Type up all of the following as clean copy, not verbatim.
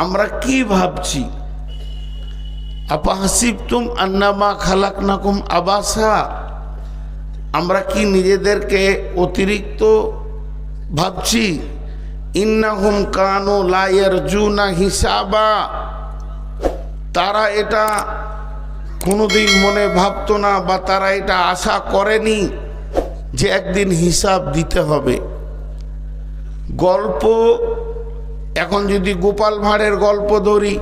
আমরা কি ভাবছি? আপাহাসিবতুম আন্নামা খালাকনাকুম আবাসা, আমরা কি নিজেদেরকে অতিরিক্ত ভাবছি? ইন্নাহুম কানু লা ইয়ারজুনা হিসাবা, তারা এটা কোনোদিন মনে ভাবতো না, বা তারা এটা আশা করেনি যে একদিন হিসাব দিতে হবে। গল্প, এখন যদি গোপাল ভাঁড়ের গল্প ধরি,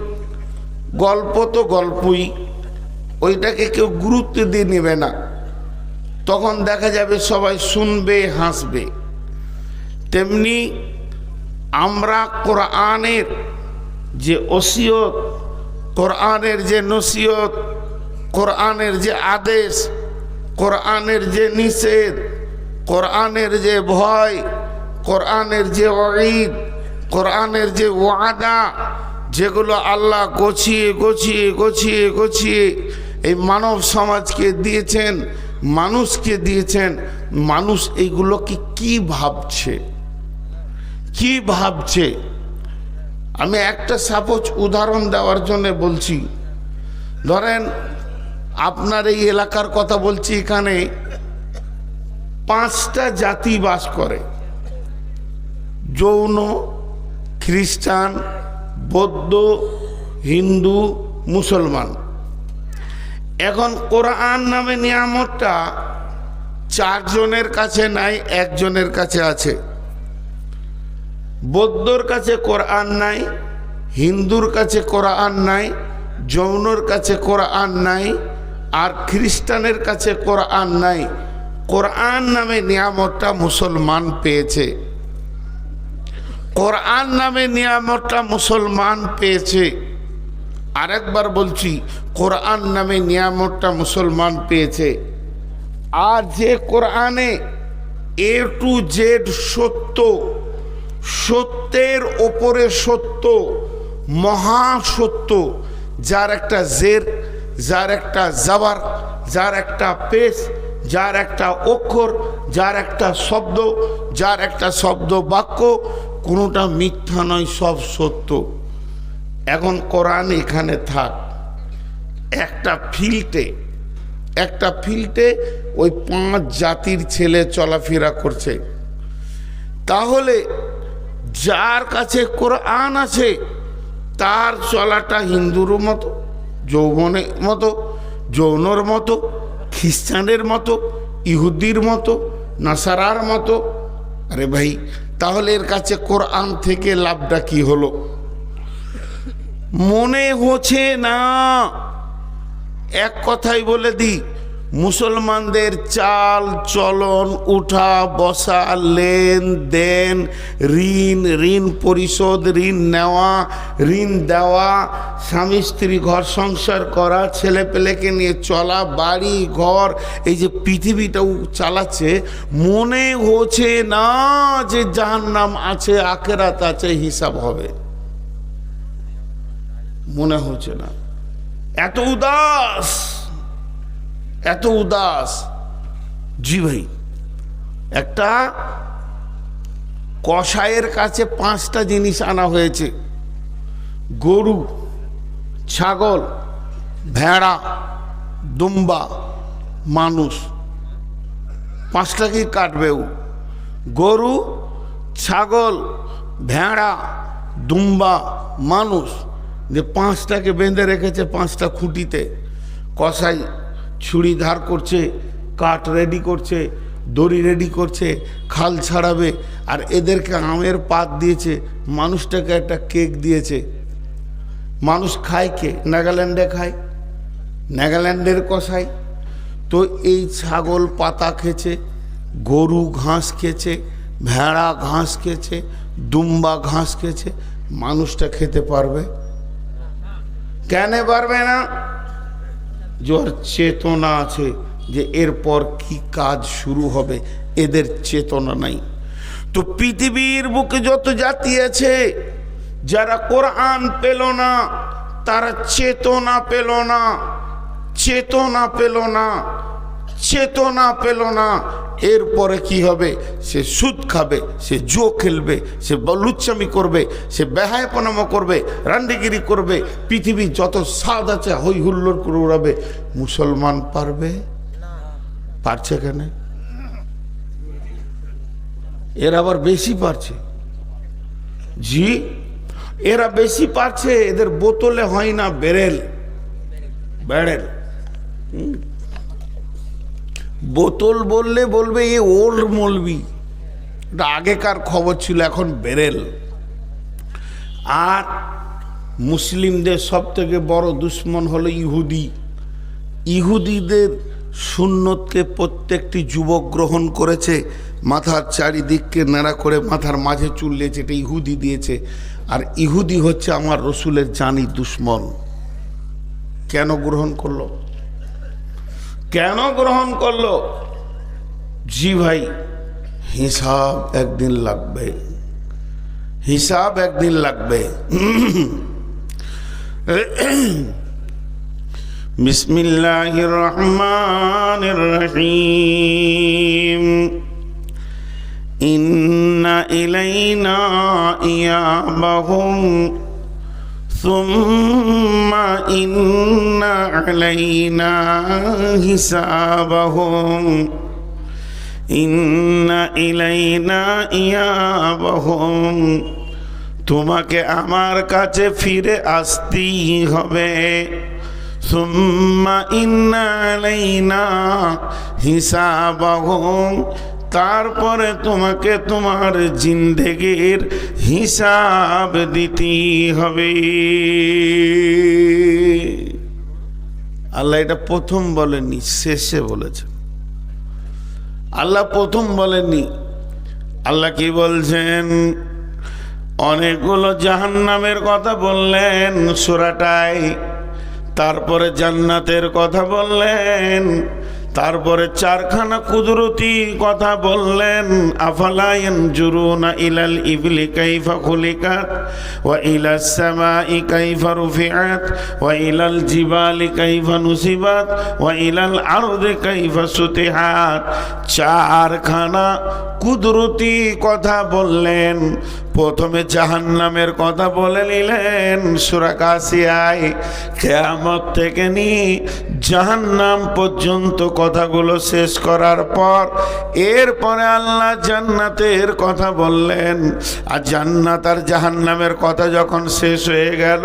গল্প তো গল্পই, ওইটাকে কেউ গুরুত্ব দিয়ে নেবে না, তখন দেখা যাবে সবাই শুনবে, হাসবে। তেমনি আমরা কোরআনের যে ওসিয়ত, কোরআনের যে নসিহত, কোরআনের যে আদেশ, কোরআনের যে নিষেধ, কোরআনের যে ভয়, কোরআনের যে ওয়াঈদ, কোরআনের যে ওয়াদা, যেগুলো আল্লাহ গছিয়ে গছিয়ে গছিয়ে গছিয়ে এই মানব সমাজকে দিয়েছেন, মানুষকে দিয়েছেন, মানুষ এইগুলোকে কি ভাবছে, কি ভাবছে? আমি একটা সাপোজ উদাহরণ দেওয়ার জন্য বলছি। ধরেন আপনার এই এলাকার কথা বলছি, এখানে 5টা জাতি বাস করে: জৈন, খ্রিস্টান, বৌদ্ধ, হিন্দু, মুসলমান। এখন কোরআন নামে নিয়ামতটা 4 জনের কাছে নাই, 1 জনের কাছে আছে। বৌদ্ধর কাছে কোরআন নাই, হিন্দুর কাছে কোরআন নাই, জৈনর কাছে কোরআন নাই, আর খ্রিস্টানের কাছে কোরআন নাই। কোরআন নামে নিয়ামতটা মুসলমান পেয়েছে, কোরআন নামে নিয়ামতটা মুসলমান পেয়েছে। আরেকবার বলছি, কোরআন নামে নিয়ামতটা মুসলমান পেয়েছে। আর যে কোরআনে A to Z সত্য, সত্যের ওপরে সত্য, মহাসত্য, যার একটা জের, যার একটা জাবার, যার একটা পেশ, যার একটা অক্ষর, যার একটা শব্দ, যার একটা শব্দ বাক্য, কোনোটা মিথ্যা নয়, সব সত্য। এখন কোরআন এখানে থাক, একটা ফিল্টে ওই 5 জাতির ছেলে চলাফেরা করছে। তাহলে যার কাছে কোরআন আছে তার চলাটা হিন্দুর মতো, জৈনর মতো, খ্রিস্টানের মতো, ইহুদির মতো, নাসারার মতো। আরে ভাই, তাহলে এর কাছে কোরআন থেকে লাভটা কি হলো? মনে হচ্ছে না। এক কথাই বলে দিই, মুসলমানদের চাল চলন, উঠা বসা, লেনদেন, ঋণ পরিশোধ, ঋণ নেওয়া, ঋণ দেওয়া, স্বামী স্ত্রী ঘর সংসার করা, ছেলে পেলেকে নিয়ে চলা, বাড়ি ঘর, এই যে পৃথিবীটাও চালাচ্ছে, মনে হচ্ছে না যে জাহান্নাম আছে, আখিরাত আছে, হিসাব হবে। মনে হচ্ছে না। এত উদাস, এত উদাস। জি ভাই, একটা কসাইয়ের কাছে 5টা জিনিস আনা হয়েছে: গরু, ছাগল, ভেড়া, দুম্বা, মানুষ। 5টাকেই কাটবে ও। গরু, ছাগল, ভেড়া, দুম্বা, মানুষ, যে 5টাকে বেঁধে রেখেছে 5টা খুঁটিতে। কসাই ছুরি ধার করছে, কাঠ রেডি করছে, দড়ি রেডি করছে, খাল ছাড়াবে। আর এদেরকে আমের পাত দিয়েছে, মানুষটাকে একটা কেক দিয়েছে। মানুষ খায় কে? নাগাল্যান্ডে খায়, নাগাল্যান্ডের কসাই। তো এই ছাগল পাতা খেয়েছে, গরু ঘাস খেয়েছে, ভেড়া ঘাস খেয়েছে, দুম্বা ঘাস খেয়েছে, মানুষটা খেতে পারবে? কেন পারবে না? যার চেতনা আছে যে এরপর কি কাজ শুরু হবে, এদের চেতনা নাই। তো পৃথিবীর বুকে যত জাতি আছে, যারা কোরআন পেল না, তারা চেতনা পেল না, চেতনা পেল না, চেতনা পেল না। এরপরে কি হবে? সে সুদ খাবে, সে জুয়ো খেলবে, সে লুচ্চামি করবে, সে বেহায়াপনামা করবে, রান্ডিগিরি করবে, পৃথিবীর যত স্বাদ আছে হই হুল্লোড় করে উড়াবে। মুসলমান পারবে? পারছে কেন? এরা আবার বেশি পারছে। জি, এরা বেশি পারছে। এদের বোতলে হয় না বেরেল, ব্যারেল। বোতল বললে বলবে এ ওল্ড মলবি, এটা আগেকার খবর ছিল, এখন বেরেল। আর মুসলিমদের সব থেকে বড় দুশ্মন হলো ইহুদি। ইহুদিদের সুন্নতকে প্রত্যেকটি যুবক গ্রহণ করেছে, মাথার চারিদিককে নাড়া করে মাথার মাঝে চুল দিয়েছে, এটা ইহুদি দিয়েছে। আর ইহুদি হচ্ছে আমার রসুলের জানি দুশ্মন। কেন গ্রহণ করলো? কেন গ্রহণ করলো? জি ভাই, হিসাব একদিন লাগবে, হিসাব একদিন লাগবে। বিসমিল্লাহির রহমানির রহিম। ইন্না ইলাইনা ইয়াবাহুম সুম্মা ইন্না আলাইনা হিসাবাহুম। ইন্না ইলাইনা ইয়াবাহুম, তোমাকে আমার কাছে ফিরে আসতেই হবে। সুম্মা ইন্না আলাইনা হিসাবাহুম, তারপরে তোমাকে তোমার জিন্দেগির হিসাব দিতে হবে। আল্লাহ এটা প্রথম বলেননি, শেষে বলেছেন। আল্লাহ প্রথম বলেননি। আল্লাহ কি বলছেন? অনেকগুলো জাহান্নামের কথা বললেন সূরাটায়, তারপরে জান্নাতের কথা বললেন, তারপরে চারখানা কুদরতি কথা বললেন। আফালা ইয়ানজুরুনা ইলাল ইবলি কাইফা খুলিকাত ওয়া ইলাস সামাই কাইফা রুফিআত ওয়া ইলাল জিবালি কাইফা নুসিবাত ওয়া ইলাল আরদি কাইফা সুতিহাত। চারখানা কুদরতি কথা বললেন। প্রথমে জাহান্নামের কথা বলে নিলেন সূরা কাসিয়ায়। কিয়ামত থেকে নিয়ে জাহান্নাম পর্যন্ত কথাগুলো শেষ করার পর এরপরে আল্লাহ জান্নাতের কথা বললেন। আর জান্নাত আর জাহান্নামের কথা যখন শেষ হয়ে গেল,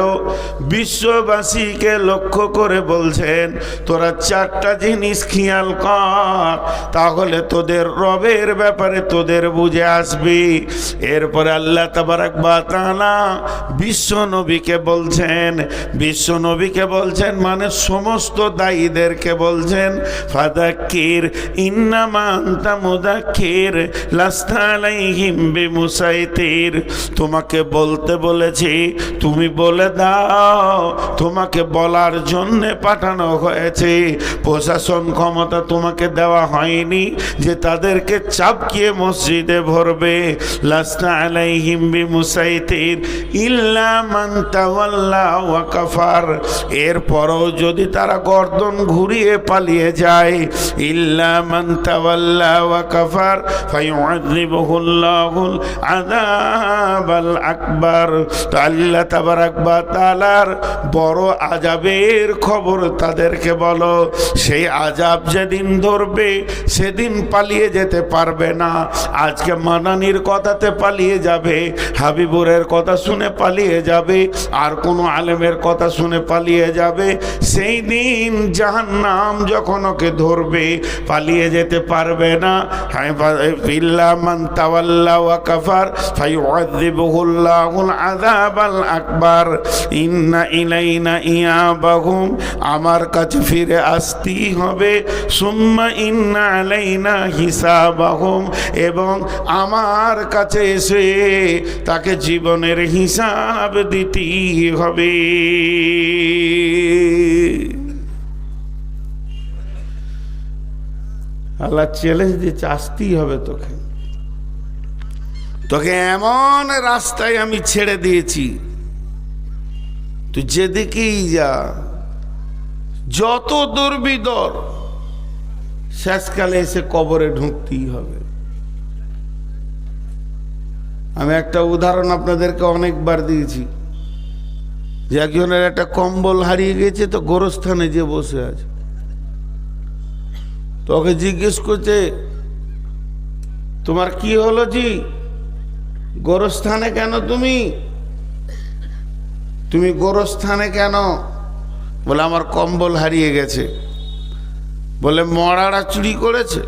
বিশ্ববাসীকে লক্ষ্য করে বলছেন, তোরা চারটা জিনিস খেয়াল কর, তাহলে তোদের রবের ব্যাপারে তোদের বুঝে আসবি। এরপরে আল্লাহ তাবারাক ওয়া তাআলা বিশ্ব নবীকে বলছেন, বিশ্ব নবীকে বলছেন মানে সমস্ত দায়ীদেরকে বলছেন, ফাযাক্কির ইন্নামা আনতা মুযাক্কির লাস্তা আলাইহিম বিমুসাইতির। তোমাকে বলতে বলেছি, তুমি বলে দাও। তোমাকে বলার জন্য পাঠানো হয়েছে, প্রশাসন ক্ষমতা তোমাকে দেওয়া হয়নি যে তাদেরকে চাপকিয়ে মসজিদে ভরবে। লাস্তা আলাইহিম বিমুসাইতির ইল্লা মান তাওয়াল্লা ওয়া কাফার। এরপরও যদি তারা গর্দন ঘুরিয়ে পালিয়ে যায়, ইল্লা মান তাওয়াল্লা ওয়া কাফার ফায়ুআযিবুহুল্লাহুল আযাবাল আকবার। তো আল্লাহ তাবারাক ওয়া তাআলার বড় আযাবের খবর তাদেরকে বলো। সেই আযাব যেদিন ধরবে সেদিন পালিয়ে যেতে পারবে না। আজকে মাদানির কথাতে পালিয়ে যাবে, হাবিবুরের কথা শুনে পালিয়ে যাবে, আর কোনো আলেমের কথা শুনে পালিয়ে যাবে। সেই দিন জাহান্নাম যখন ওকে ধরবে পালিয়ে যেতে পারবে না। ইল্লা মান তাওয়াল্লা ওয়া কাফার ফায়ুআযিবুহুল্লাহুল আযাবাল আকবার। ইন্না ইলাইনা ইয়াবাহুম, আমার কাছে ফিরে আসতেই হবে। সুম্মা ইন্না আলাইনা হিসাবাহুম, এবং আমার কাছে এসে তাকে জীবনের হিসাব দিতেই হবে। আল্লাহ চ্যালেঞ্জ দিচ্ছে, আসতেই হবে তোকে। তোকে এমন রাস্তায় আমি ছেড়ে দিয়েছি, তুই যেদিকেই যা, যত দুর্বিদর শেষকালে এসে কবরে ঢুকতেই হবে। আমি একটা উদাহরণ আপনাদেরকে অনেকবার দিয়েছি যে একজনের একটা কম্বল হারিয়ে গেছে, তো গোরস্থানে যে বসে আছে, তো ওকে জিজ্ঞেস করছে, তোমার কি হলো জি, গোরস্থানে কেন তুমি গোরস্থানে কেন? বলে আমার কম্বল হারিয়ে গেছে। বলে মরারা চুরি করেছে?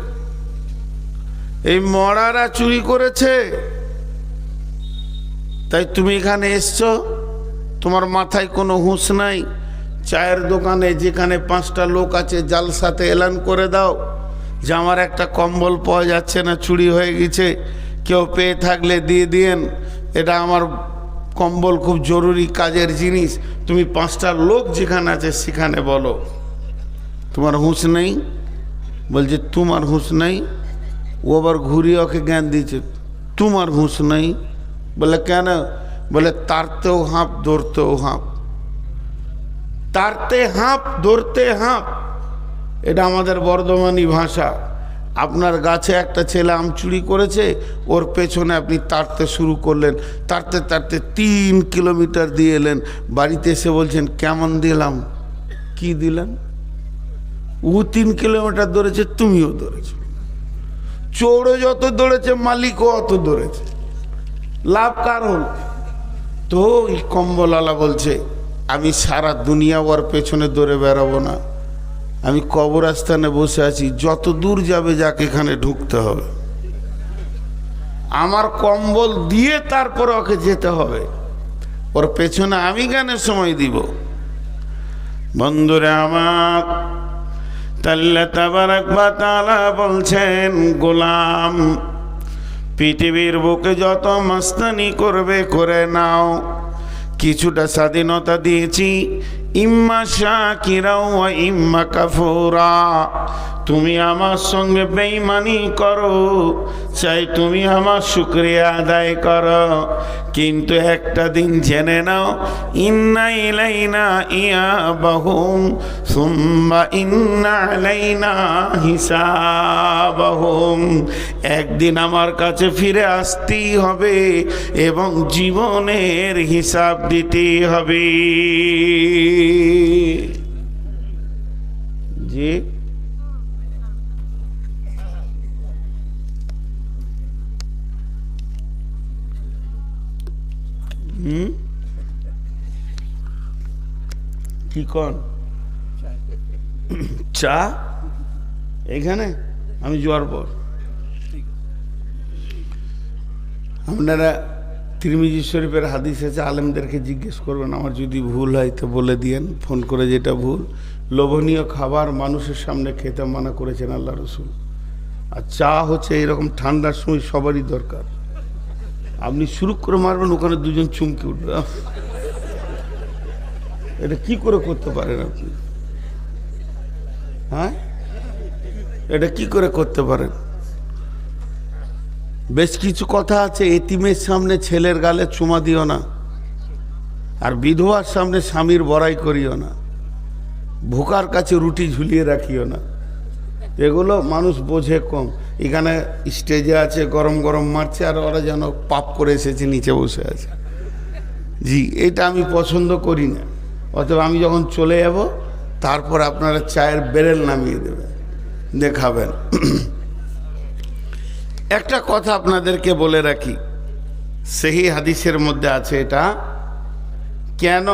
এই মরারা চুরি করেছে তাই তুমি এখানে এসছো? তোমার মাথায় কোনো হুঁশ নাই? চায়ের দোকানে যেখানে 5টা লোক আছে জালসাতে এলান করে দাও যে আমার একটা কম্বল পাওয়া যাচ্ছে না, চুরি হয়ে গেছে, কেউ পেয়ে থাকলে দিয়ে দিয়েন, এটা আমার কম্বল খুব জরুরি কাজের জিনিস। তুমি 5টা লোক যেখানে আছে সেখানে বলো। তোমার হুঁশ নেই? বলছে তোমার হুঁশ নেই? ও আবার ঘুরিয়ে ওকে জ্ঞান দিচ্ছে, তোমার হুঁশ নেই? বলে কেন? বলে তারতেও হাঁপ ধরতেও হাঁপ। তারতে হাঁপ ধরতে হাঁপ, এটা আমাদের বর্ধমানী ভাষা। আপনার গাছে একটা ছেলে আম চুরি করেছে, ওর পেছনে আপনি তাড়তে শুরু করলেন, তাড়তে তাড়তে 3 কিলোমিটার দিয়ে এলেন, বাড়িতে এসে বলছেন কেমন দিলাম? কি দিলেন? ও 3 কিলোমিটার দৌড়েছে, তুমিও দৌড়েছো। চোরও যত দৌড়েছে মালিকও অত দৌড়েছে, লাভ কার হল? তো এই কম্বলওয়ালা বলছে আমি সারা দুনিয়া ওর পেছনে দৌড়ে বেড়াবো না, আমি কবরস্থানে বসে আছি, যত দূর যাবে যাক এখানে ঢুকতে হবে, আমার কম্বল দিয়ে তারপর ওকে যেতে হবে, ওর পেছনে আমি কেন সময় দিব? বন্ধুরা আমার, আল্লাহ তাবারক ওয়া তাআলা বলছেন, গোলাম পৃথিবীর বুকে যত মাস্তানি করবে করে নাও, কিছুটা স্বাধীনতা দিয়েছি, ইম্মা শাকিরা ওয়া ইম্মা কাফুরা। তুমি আমার সঙ্গে বেঈমানি করো, চাই তুমি আমার শুকরিয়া আদায় করো, কিন্তু একটা দিন জেনে নাও, ইন্না ইলাইনা ইয়াবাহুম সুম্মা ইন্না আলাইনা হিসাবাহুম। একদিন আমার কাছে ফিরে আসতেই হবে এবং জীবনের হিসাব দিতেই হবে। জি, কি কন? চা এখানে আমি যাওয়ার পর আপনারা তিরমিজি শরীফের হাদিস আছে, আলেমদেরকে জিজ্ঞেস করবেন, আমার যদি ভুল হয় তো বলে দিয়েন ফোন করে যেটা ভুল। লোভনীয় খাবার মানুষের সামনে খেতে মানা করেছেন আল্লাহ রসুল, আর চা হচ্ছে এরকম ঠান্ডার সময় সবারই দরকার। আপনি শুরু করে মারবেন, ওখানে দুজন চুমকে উঠবে, এটা কি করে করতে পারেন আপনি? হ্যাঁ, এটা কি করে করতে পারেন? বেশ কিছু কথা আছে, এতিমের সামনে ছেলের গালে চুমা দিও না, আর বিধবার সামনে স্বামীর বড়াই করিও না, ভোকার কাছে রুটি ঝুলিয়ে রাখিও না। এগুলো মানুষ বোঝে কম। এখানে স্টেজে আছে, গরম গরম মারছে, আর ওরা যেন পাপ করে এসেছে, নিচে বসে আছে। জি, এটা আমি পছন্দ করি না। অতএব আমি যখন চলে যাব তারপর আপনারা চায়ের বেরেল নামিয়ে দেবেন, দেখাবেন। একটা কথা আপনাদেরকে বলে রাখি, সেই হাদিসের মধ্যে আছে এটা, কেন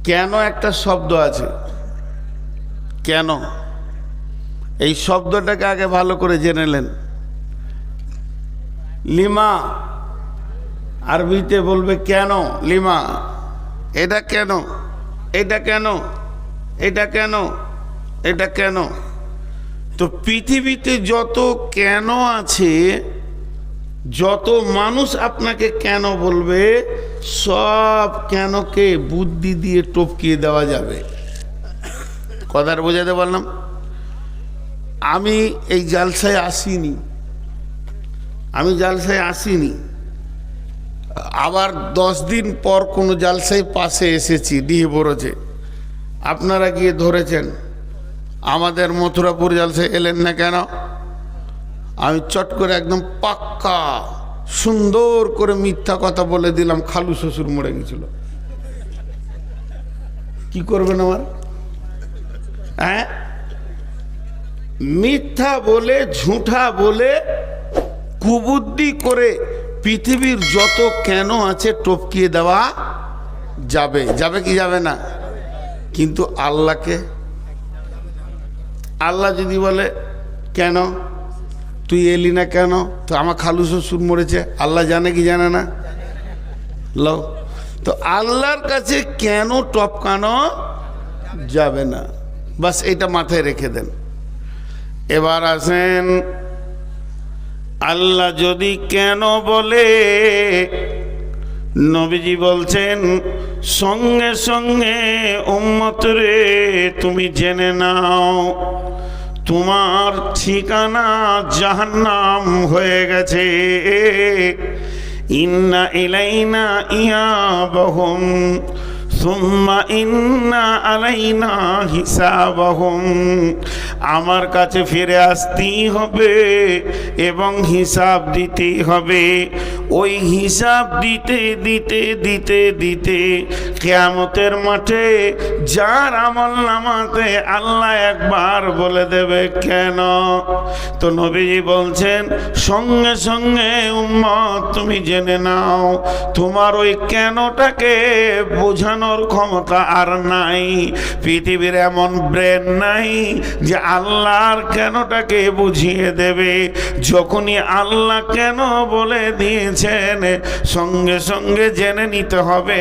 কেন একটা শব্দ আছে, কেন, এই শব্দটাকে আগে ভালো করে জেনে নেন। লিমা আরবিতে বলবে কেন, লিমা, এটা কেন, এটা কেন, এটা কেন, এটা কেন। তো পৃথিবীতে যত কেন আছে, যত মানুষ আপনাকে কেন বলবে, সব কেনকে বুদ্ধি দিয়ে টপকিয়ে দেওয়া যাবে। কথার বোঝাতে বললাম, আমি এই জালসায় আসিনি, আমি জালসায় আসিনি, আবার 10 দিন পর কোনো জালসায় পাশে এসেছি, ডিহে বড়ছে, আপনারা গিয়ে ধরেছেন, আমাদের মথুরাপুর জলসে এলেন না কেন? আমি চট করে একদম পাক্কা সুন্দর করে মিথ্যা কথা বলে দিলাম, খালু শ্বশুর মরে গেছিল। কি করবেন আমার? হ্যাঁ, মিথ্যা বলে ঝুঠা বলে কুবুদ্ধি করে পৃথিবীর যত কেন আছে টপকিয়ে দেওয়া যাবে, যাবে কি যাবে না? কিন্তু আল্লাহকে, আল্লাহ যদি বলে কেন তুই এলি না কেন, তো আমার খালু শ্বশুর মরেছে, আল্লাহ জানে কি জানে না? লো, তো আল্লাহর কাছে কেন টপকানো যাবে না, বাস এটা মাথায় রেখে দেন। এবার আসেন, আল্লাহ যদি কেন বলে, নবীজি বলছেন সঙ্গে সঙ্গে উম্মত রে তুমি জেনে নাও তোমার ঠিকানা জাহান্নাম হয়ে গেছে। ইন্না ইলাইনা ইয়াবাহুম সুম্মা ইন্না আলাইনা হিসাবাহুম, আমার কাছে ফিরে আসতেই হবে এবং হিসাব দিতেই হবে। ওই হিসাব দিতে দিতে দিতে দিতে কিয়ামতের মাঠে যার আমল নামাতে আল্লাহ একবার বলে দেবে কেন, তো নবীজি বলছেন সঙ্গে সঙ্গে উম্মত তুমি জেনে নাও তোমার ওই কেনটাকে বোঝানোর ক্ষমতা আর নাই। পৃথিবীর এমন ব্রেন নাই যে আল্লাহর কেনটাকে বুঝিয়ে দেবে। যখনই আল্লাহ কেন বলে দিয়েছেন সঙ্গে সঙ্গে জেনে নিতে হবে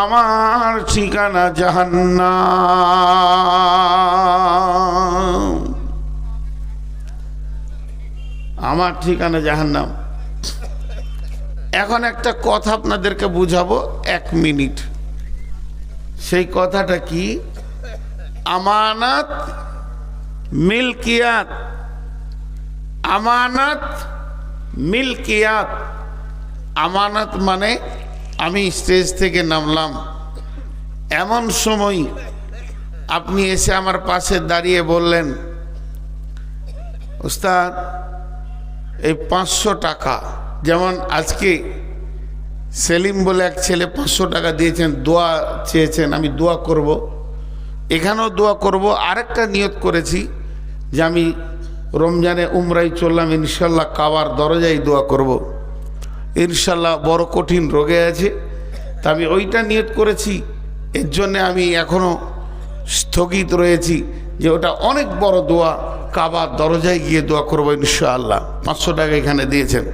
আমার ঠিকানা জাহান্নাম, আমার ঠিকানা জাহান্নাম। এখন একটা কথা আপনাদেরকে বুঝাবো, 1 মিনিট। সেই কথাটা কি? আমানত মিলকিয়াত, আমানত মিলকিয়াত। আমানত মানে আমি স্টেজ থেকে নামলাম, এমন সময় আপনি এসে আমার পাশে দাঁড়িয়ে বললেন ওস্তাদ এই 500 টাকা, যেমন আজকে সেলিম বলে এক ছেলে 500 টাকা দিয়েছেন, দোয়া চেয়েছেন, আমি দোয়া করব, এখানেও দোয়া করব। আরেকটা নিয়ত করেছি যে আমি রমজানে উমরাই চললাম, ইনশাল্লাহ কাবার দরজায় দোয়া করব, ইনশাল্লাহ বড় কঠিন রোগে আছে, তা আমি ওইটা নিয়ত করেছি। এর জন্যে আমি এখনও স্থগিত রয়েছি যে ওটা অনেক বড় দোয়া, কাবার দরজায় গিয়ে দোয়া করব ইনশাআল্লাহ। 500 টাকা এখানে দিয়েছেন।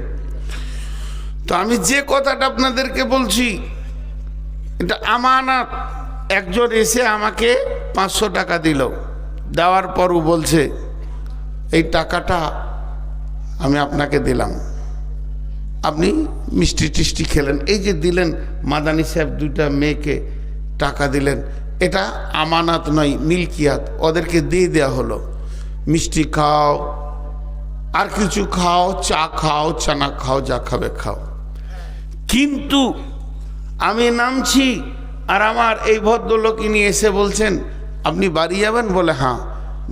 তো আমি যে কথাটা আপনাদেরকে বলছি এটা আমানত। একজন এসে আমাকে 500 টাকা দিল, দেওয়ার পরও বলছে এই টাকাটা আমি আপনাকে দিলাম, আপনি মিষ্টি টিষ্টি খেলেন, এই যে দিলেন মাদানী সাহেব 2টা মেয়েকে টাকা দিলেন, এটা আমানত নয়, মিলকিয়াত। ওদেরকে দিয়ে দেওয়া হলো, মিষ্টি খাও, আর কিছু খাও, চা খাও, চানা খাও, যা খাবে খাও। কিন্তু আমি নামছি আর আমার এই ভদ্রলোক ইনি এসে বলছেন আপনি বাড়ি যাবেন? বলে হ্যাঁ।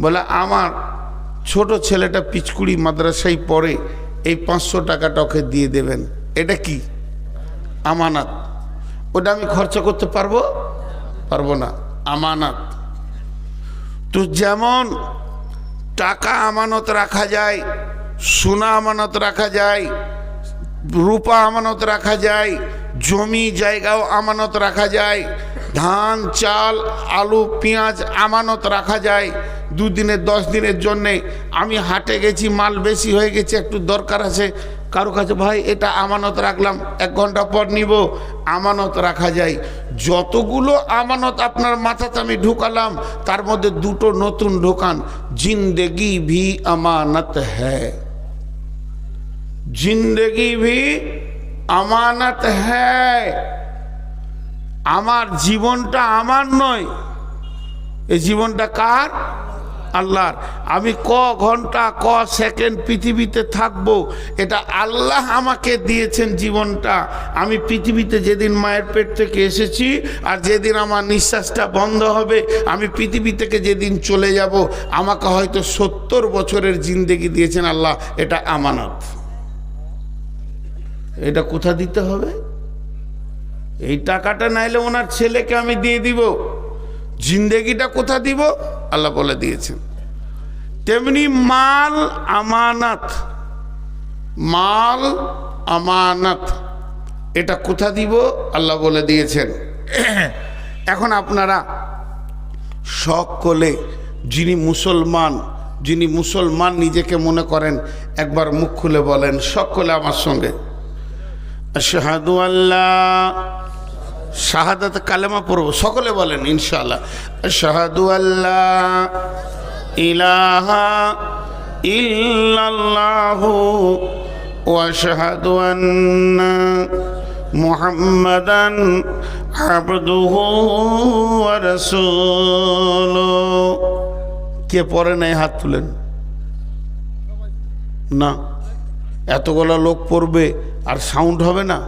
বলে আমার ছোট ছেলেটা পিচকুড়ি মাদ্রাসায় পড়ে, এই 500 টাকাটা ওকে দিয়ে দেবেন। এটা কি? আমানত। ওটা আমি খরচা করতে পারবো? পারবো না, আমানত। তো যেমন টাকা আমানত রাখা যায়, সোনা আমানত রাখা যায়, রূপা আমানত রাখা যায়, জমি জায়গাও আমানত রাখা যায়, ধান চাল আলু পেঁয়াজ আমানত রাখা যায়। 2 দিনের 10 দিনের জন্যে আমি হাটে গেছি, মাল বেশি হয়ে গেছে, একটু দরকার আছে, কারো কাছে ভাই এটা আমানত রাখলাম, 1 ঘন্টা পর নিব, আমানত রাখা যায়। যতগুলো আমানত আপনার মাথাতে আমি ঢুকালাম তার মধ্যে 2টো নতুন ঢোকান, জিন্দেগি ভি আমানত হ্যায়, जिंदगी भी আমানত হ্যায়। আমার জীবনটা আমার নয়, এই জীবনটা কার? আল্লাহর। আমি ক ঘন্টা ক সেকেন্ড পৃথিবীতে থাকবো এটা আল্লাহ আমাকে দিয়েছেন জীবনটা। আমি পৃথিবীতে যেদিন মায়ের পেট থেকে এসেছি আর যেদিন আমার নিঃশ্বাসটা বন্ধ হবে, আমি পৃথিবী থেকে যেদিন চলে যাব, আমাকে হয়তো 70 বছরের জিন্দেগি দিয়েছেন আল্লাহ, এটা আমানত। এটা কোথা দিতে হবে? এই টাকাটা নাইলে ওনার ছেলেকে আমি দিয়ে দিব, জিন্দেগিটা কোথা দিব? আল্লাহ বলে দিয়েছেন। তেমনি মাল আমানত, মাল আমানত, এটা কোথা দিব? আল্লাহ বলে দিয়েছেন। এখন আপনারা সকলে যিনি মুসলমান নিজেকে মনে করেন, একবার মুখ খুলে বলেন সকলে আমার সঙ্গে, আশহাদু আল্লাহ, শাহাদাত কালেমা পড়ব, সকলে বলেন ইনশাআল্লাহ। আশহাদু আল্লাহ ইলাহা ইল্লাল্লাহু ওয়া আশহাদু আন্না মুহাম্মাদান আবদুহু ওয়া রাসূলুহু। কে পড়ে নাই হাত তুলেন না? এতগুলো লোক পড়বে আর সাউন্ড হবে না?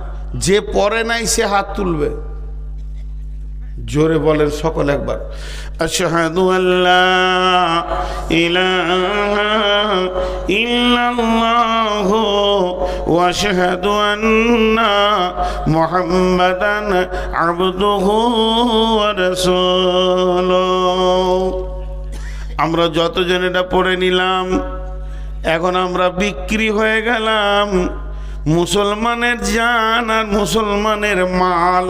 যে পড়ে নাই সে হাত তুলবে। জোরে বলেন সকল একবার, আশহাদু আল্লা ইলাহা ইল্লাল্লাহু ওয়া আশহাদু আন্না মুহাম্মাদান আবদুহু ওয়া রাসূলুহু। আমরা যতজন এটা পড়ে নিলাম, এখন আমরা বিক্রি হয়ে গেলাম। মুসলমানের জান আর মুসলমানের মাল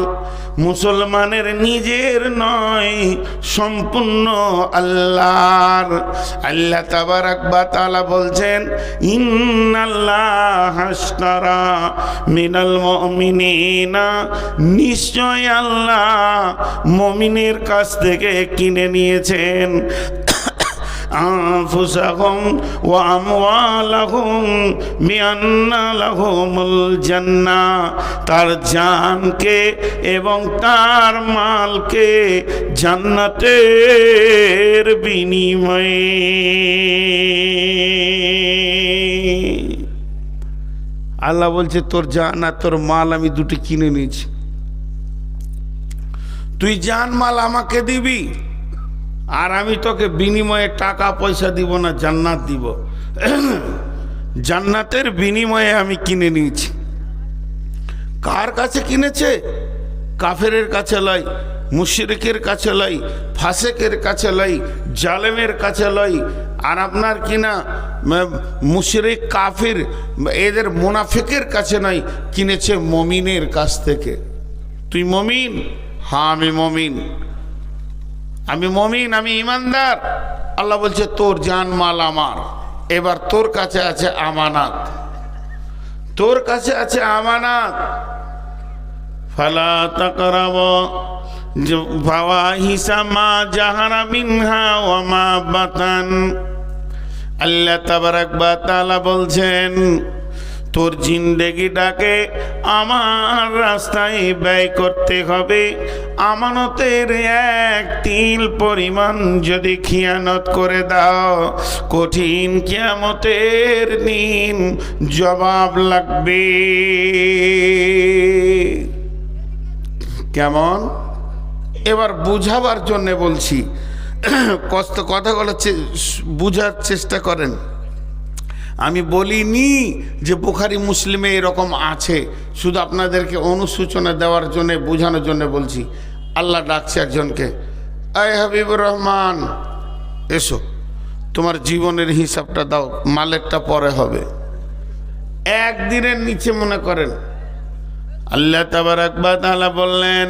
মুসলমানের নিজের নয়, সম্পূর্ণ আল্লাহর। আল্লাহ তাবারাক ওয়া তাআলা বলছেন, ইন্নাল্লাহা আশতারা মিনাল মুমিনিনা, নিশ্চয় আল্লাহ মুমিনের কাছ থেকে কিনে নিয়েছেন আনফুসাহুম ওয়া আমওয়ালাহুম বিআন্না লাহুমুল জান্নাহ, তার জানকে এবং তার মালকে জান্নাতের বিনিময়ে। আল্লাহ বলছে তোর জান আর তোর মাল আমি দুটো কিনে নিয়েছি, তুই জান মাল আমাকে দিবি আর আমি তোকে বিনিময়ে টাকা পয়সা দিব না, জান্নাত দিব। জান্নাতের বিনিময়ে আমি কিনে নিয়েছি। কার কাছে কিনেছে? কাফেরের কাছে লয়, মুশরিকের কাছে লয়, ফাসেকের কাছে লয়, জালেমের কাছে লয়। আর আপনার কিনা মুশরিক কাফির এদের মুনাফিকের কাছে নয়, কিনেছে মমিনের কাছ থেকে। তুই মমিন? হ্যাঁ আমি মমিন, আমি মমিন, আমি ইমানদার। আল্লাহ বলছে তোর জান মাল আমার, এবার তোর কাছে আছে আমানাত, তোর কাছে আছে আমানাত। ফালা তাকরাবু ফাওয়াহিশা মা জাহারা মিনহা ওয়া মা বাতান। আল্লাহ তাবারাক ওয়া তাআলা বলছেন তোর জিন্দেগিটাকে আমার রাস্তায় ব্যয় করতে হবে। আমানতের এক তিল পরিমাণ যদি খিয়ানত করে দাও, কঠিন কিয়ামতের দিন জবাব লাগবে। কেমন? এবার বুঝাবার জন্যে বলছি, কথাগুলো বুঝার চেষ্টা করেন। আমি বলিনি যে বুখারী মুসলিমে এরকম আছে, শুধু আপনাদেরকে অনুসূচনা দেওয়ার জন্য, বোঝানোর জন্য বলছি। আল্লাহ ডাকছে একজনকে, আয় হাবিবুর রহমান এসো, তোমার জীবনের হিসাবটা দাও, মালেরটা পরে হবে। একদিনের নিচে মনে করেন আল্লাহ তাবারাক ওয়া তাআলা বললেন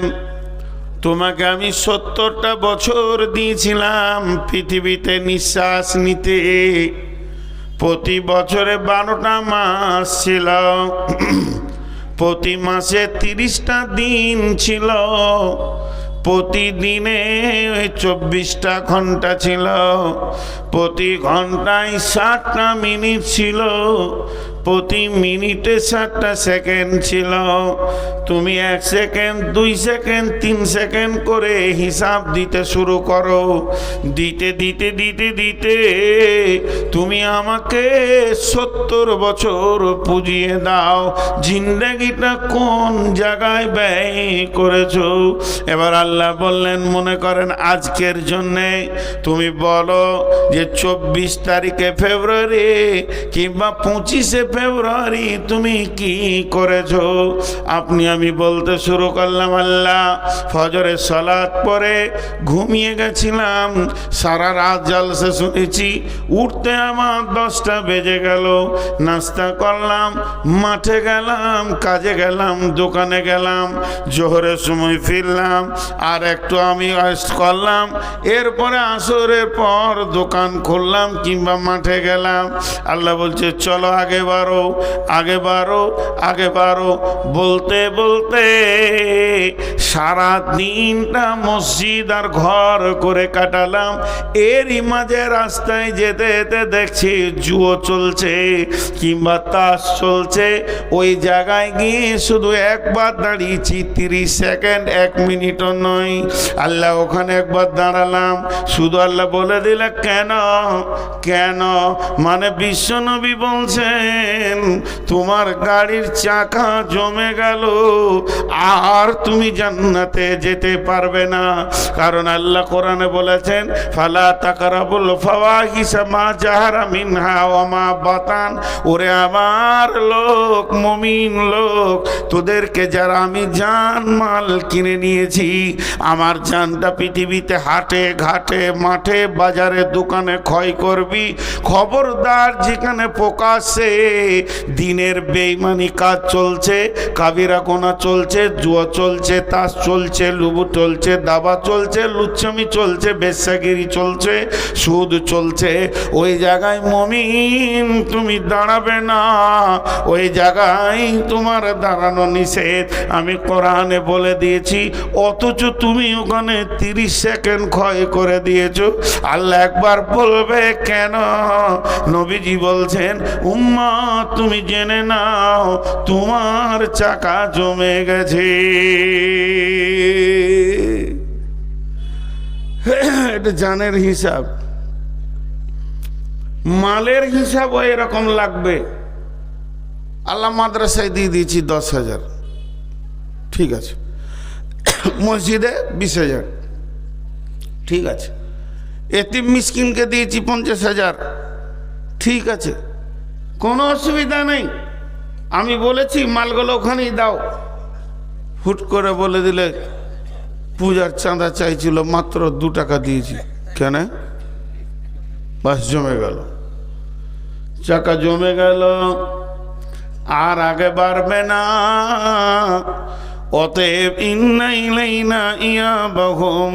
তোমাকে আমি 70টা বছর দিয়েছিলাম পৃথিবীতে নিঃশ্বাস নিতে। প্রতি বছরে 12টা মাস ছিল, প্রতি মাসে 30টা দিন ছিল, প্রতিদিনে 24টা ঘন্টা ছিল, প্রতি ঘন্টায় 60টা মিনিট ছিল, প্রতি মিনিটে 60টা সেকেন্ড ছিল। তুমি 1 সেকেন্ড, 2 সেকেন্ড, 3 সেকেন্ড করে হিসাব দিতে শুরু করো। দিতে দিতে দিতে দিতে তুমি আমাকে 70 বছর পুজিয়ে দাও। জিন্দেগিটা কোন জায়গায় ব্যয় করেছো? এবার আল্লাহ বললেন, মনে করেন আজকের জন্যে তুমি বলো যে 24 তারিখে ফেব্রুয়ারি কিংবা 25শে ফেব্রুয়ারি তুমি কি করেছো? আমি বলতে শুরু করলাম, আল্লাহ ফজরের সালাত পরে ঘুমিয়ে গেছিলাম, সারা রাত জালসা শুনেছি, উঠতে আমার 10টা বেজে গেল। নাস্তা করলাম, মাঠে গেলাম, কাজে গেলাম, দোকানে গেলাম, জোহরের সময় ফিরলাম, আর একটু আমি রেস্ট করলাম, এরপরে আসরের পর দোকান খুললাম কিংবা মাঠে গেলাম। আল্লাহ বলছে চলো আগে বাড়ো, আগে বাড়ো, আগে বাড়ো। বলতে বলতে সারা দিনটা মসজিদ আর ঘর করে কাটালাম। এরই মাঝে রাস্তায় যেতে যেতে দেখছি জুয়ো চলছে কিংবা তাস চলছে। ওই জায়গায় গিয়ে শুধু একবার দাঁড়িয়েছি, 30 সেকেন্ড, 1 মিনিটও নয়। আল্লাহ ওখানে একবার দাঁড়ালাম, শুধু আল্লাহ বলে দিলে কেন কেন? মানে বিশ্বনবী বলছেন তোমার গাড়ির চাকা জমে গেল, আর তুমি জান্নাতে যেতে পারবে না। কারণ আল্লাহ কোরআনে বলেছেন ফালা তাকরাবুল ফাওয়াহিশা মা জাহারা মিনহা ওয়া মা বাতান। ওরে আমার লোক, মুমিন লোক, তোদেরকে যারা আমি জান মাল কিনে নিয়েছি, আমার জানটা পৃথিবীতে হাটে ঘাটে মাঠে বাজারে দোকানে ক্ষয় করবি, খবরদার যেখানে প্রকাশ্যে দিনের বেঈমানি কাজ চলছে, কাবিরা গোনা চলছে, জুয়া চলছে, তাস চলছে, লুবু চলছে, দাবা চলছে, লুচ্ছামি চলছে, বেশ্যাগিরি চলছে, সুদ চলছে, ওই জায়গায় মুমিন তুমি দাঁড়াবে না, ওই জায়গায় তোমার দাঁড়ানো নিষেধ। আমি কোরআনে বলে দিয়েছি, অথচ তুমি ওখানে 30 সেকেন্ড ক্ষয় করে দিয়েছো। আল্লাহ একবার বলবে কেন? নবীজি বলছেন উম্মত তুমি জেনে নাও তোমার চাকা জমে গেছে। এটা জানের হিসাব, মালের হিসাব এরকম লাগবে। আল্লাহ মাদ্রাসায় দিয়ে দিয়েছি 10,000, ঠিক আছে। মসজিদে 20,000, ঠিক আছে। এতিম মিসকিনকে দিয়েছি 50,000, ঠিক আছে, কোনো অসুবিধা নেই। আমি বলেছি মালগুলো ওখানেই দাও। হুট করে বলে দিলে পূজার চাঁদা চাইছিল, মাত্র 2 টাকা দিয়েছি। কেন? বাস জমে গেল, চাকা জমে গেল, আর আগে বাড়বে না। অতএব ইন্না ইলাইনা ইয়াবাহুম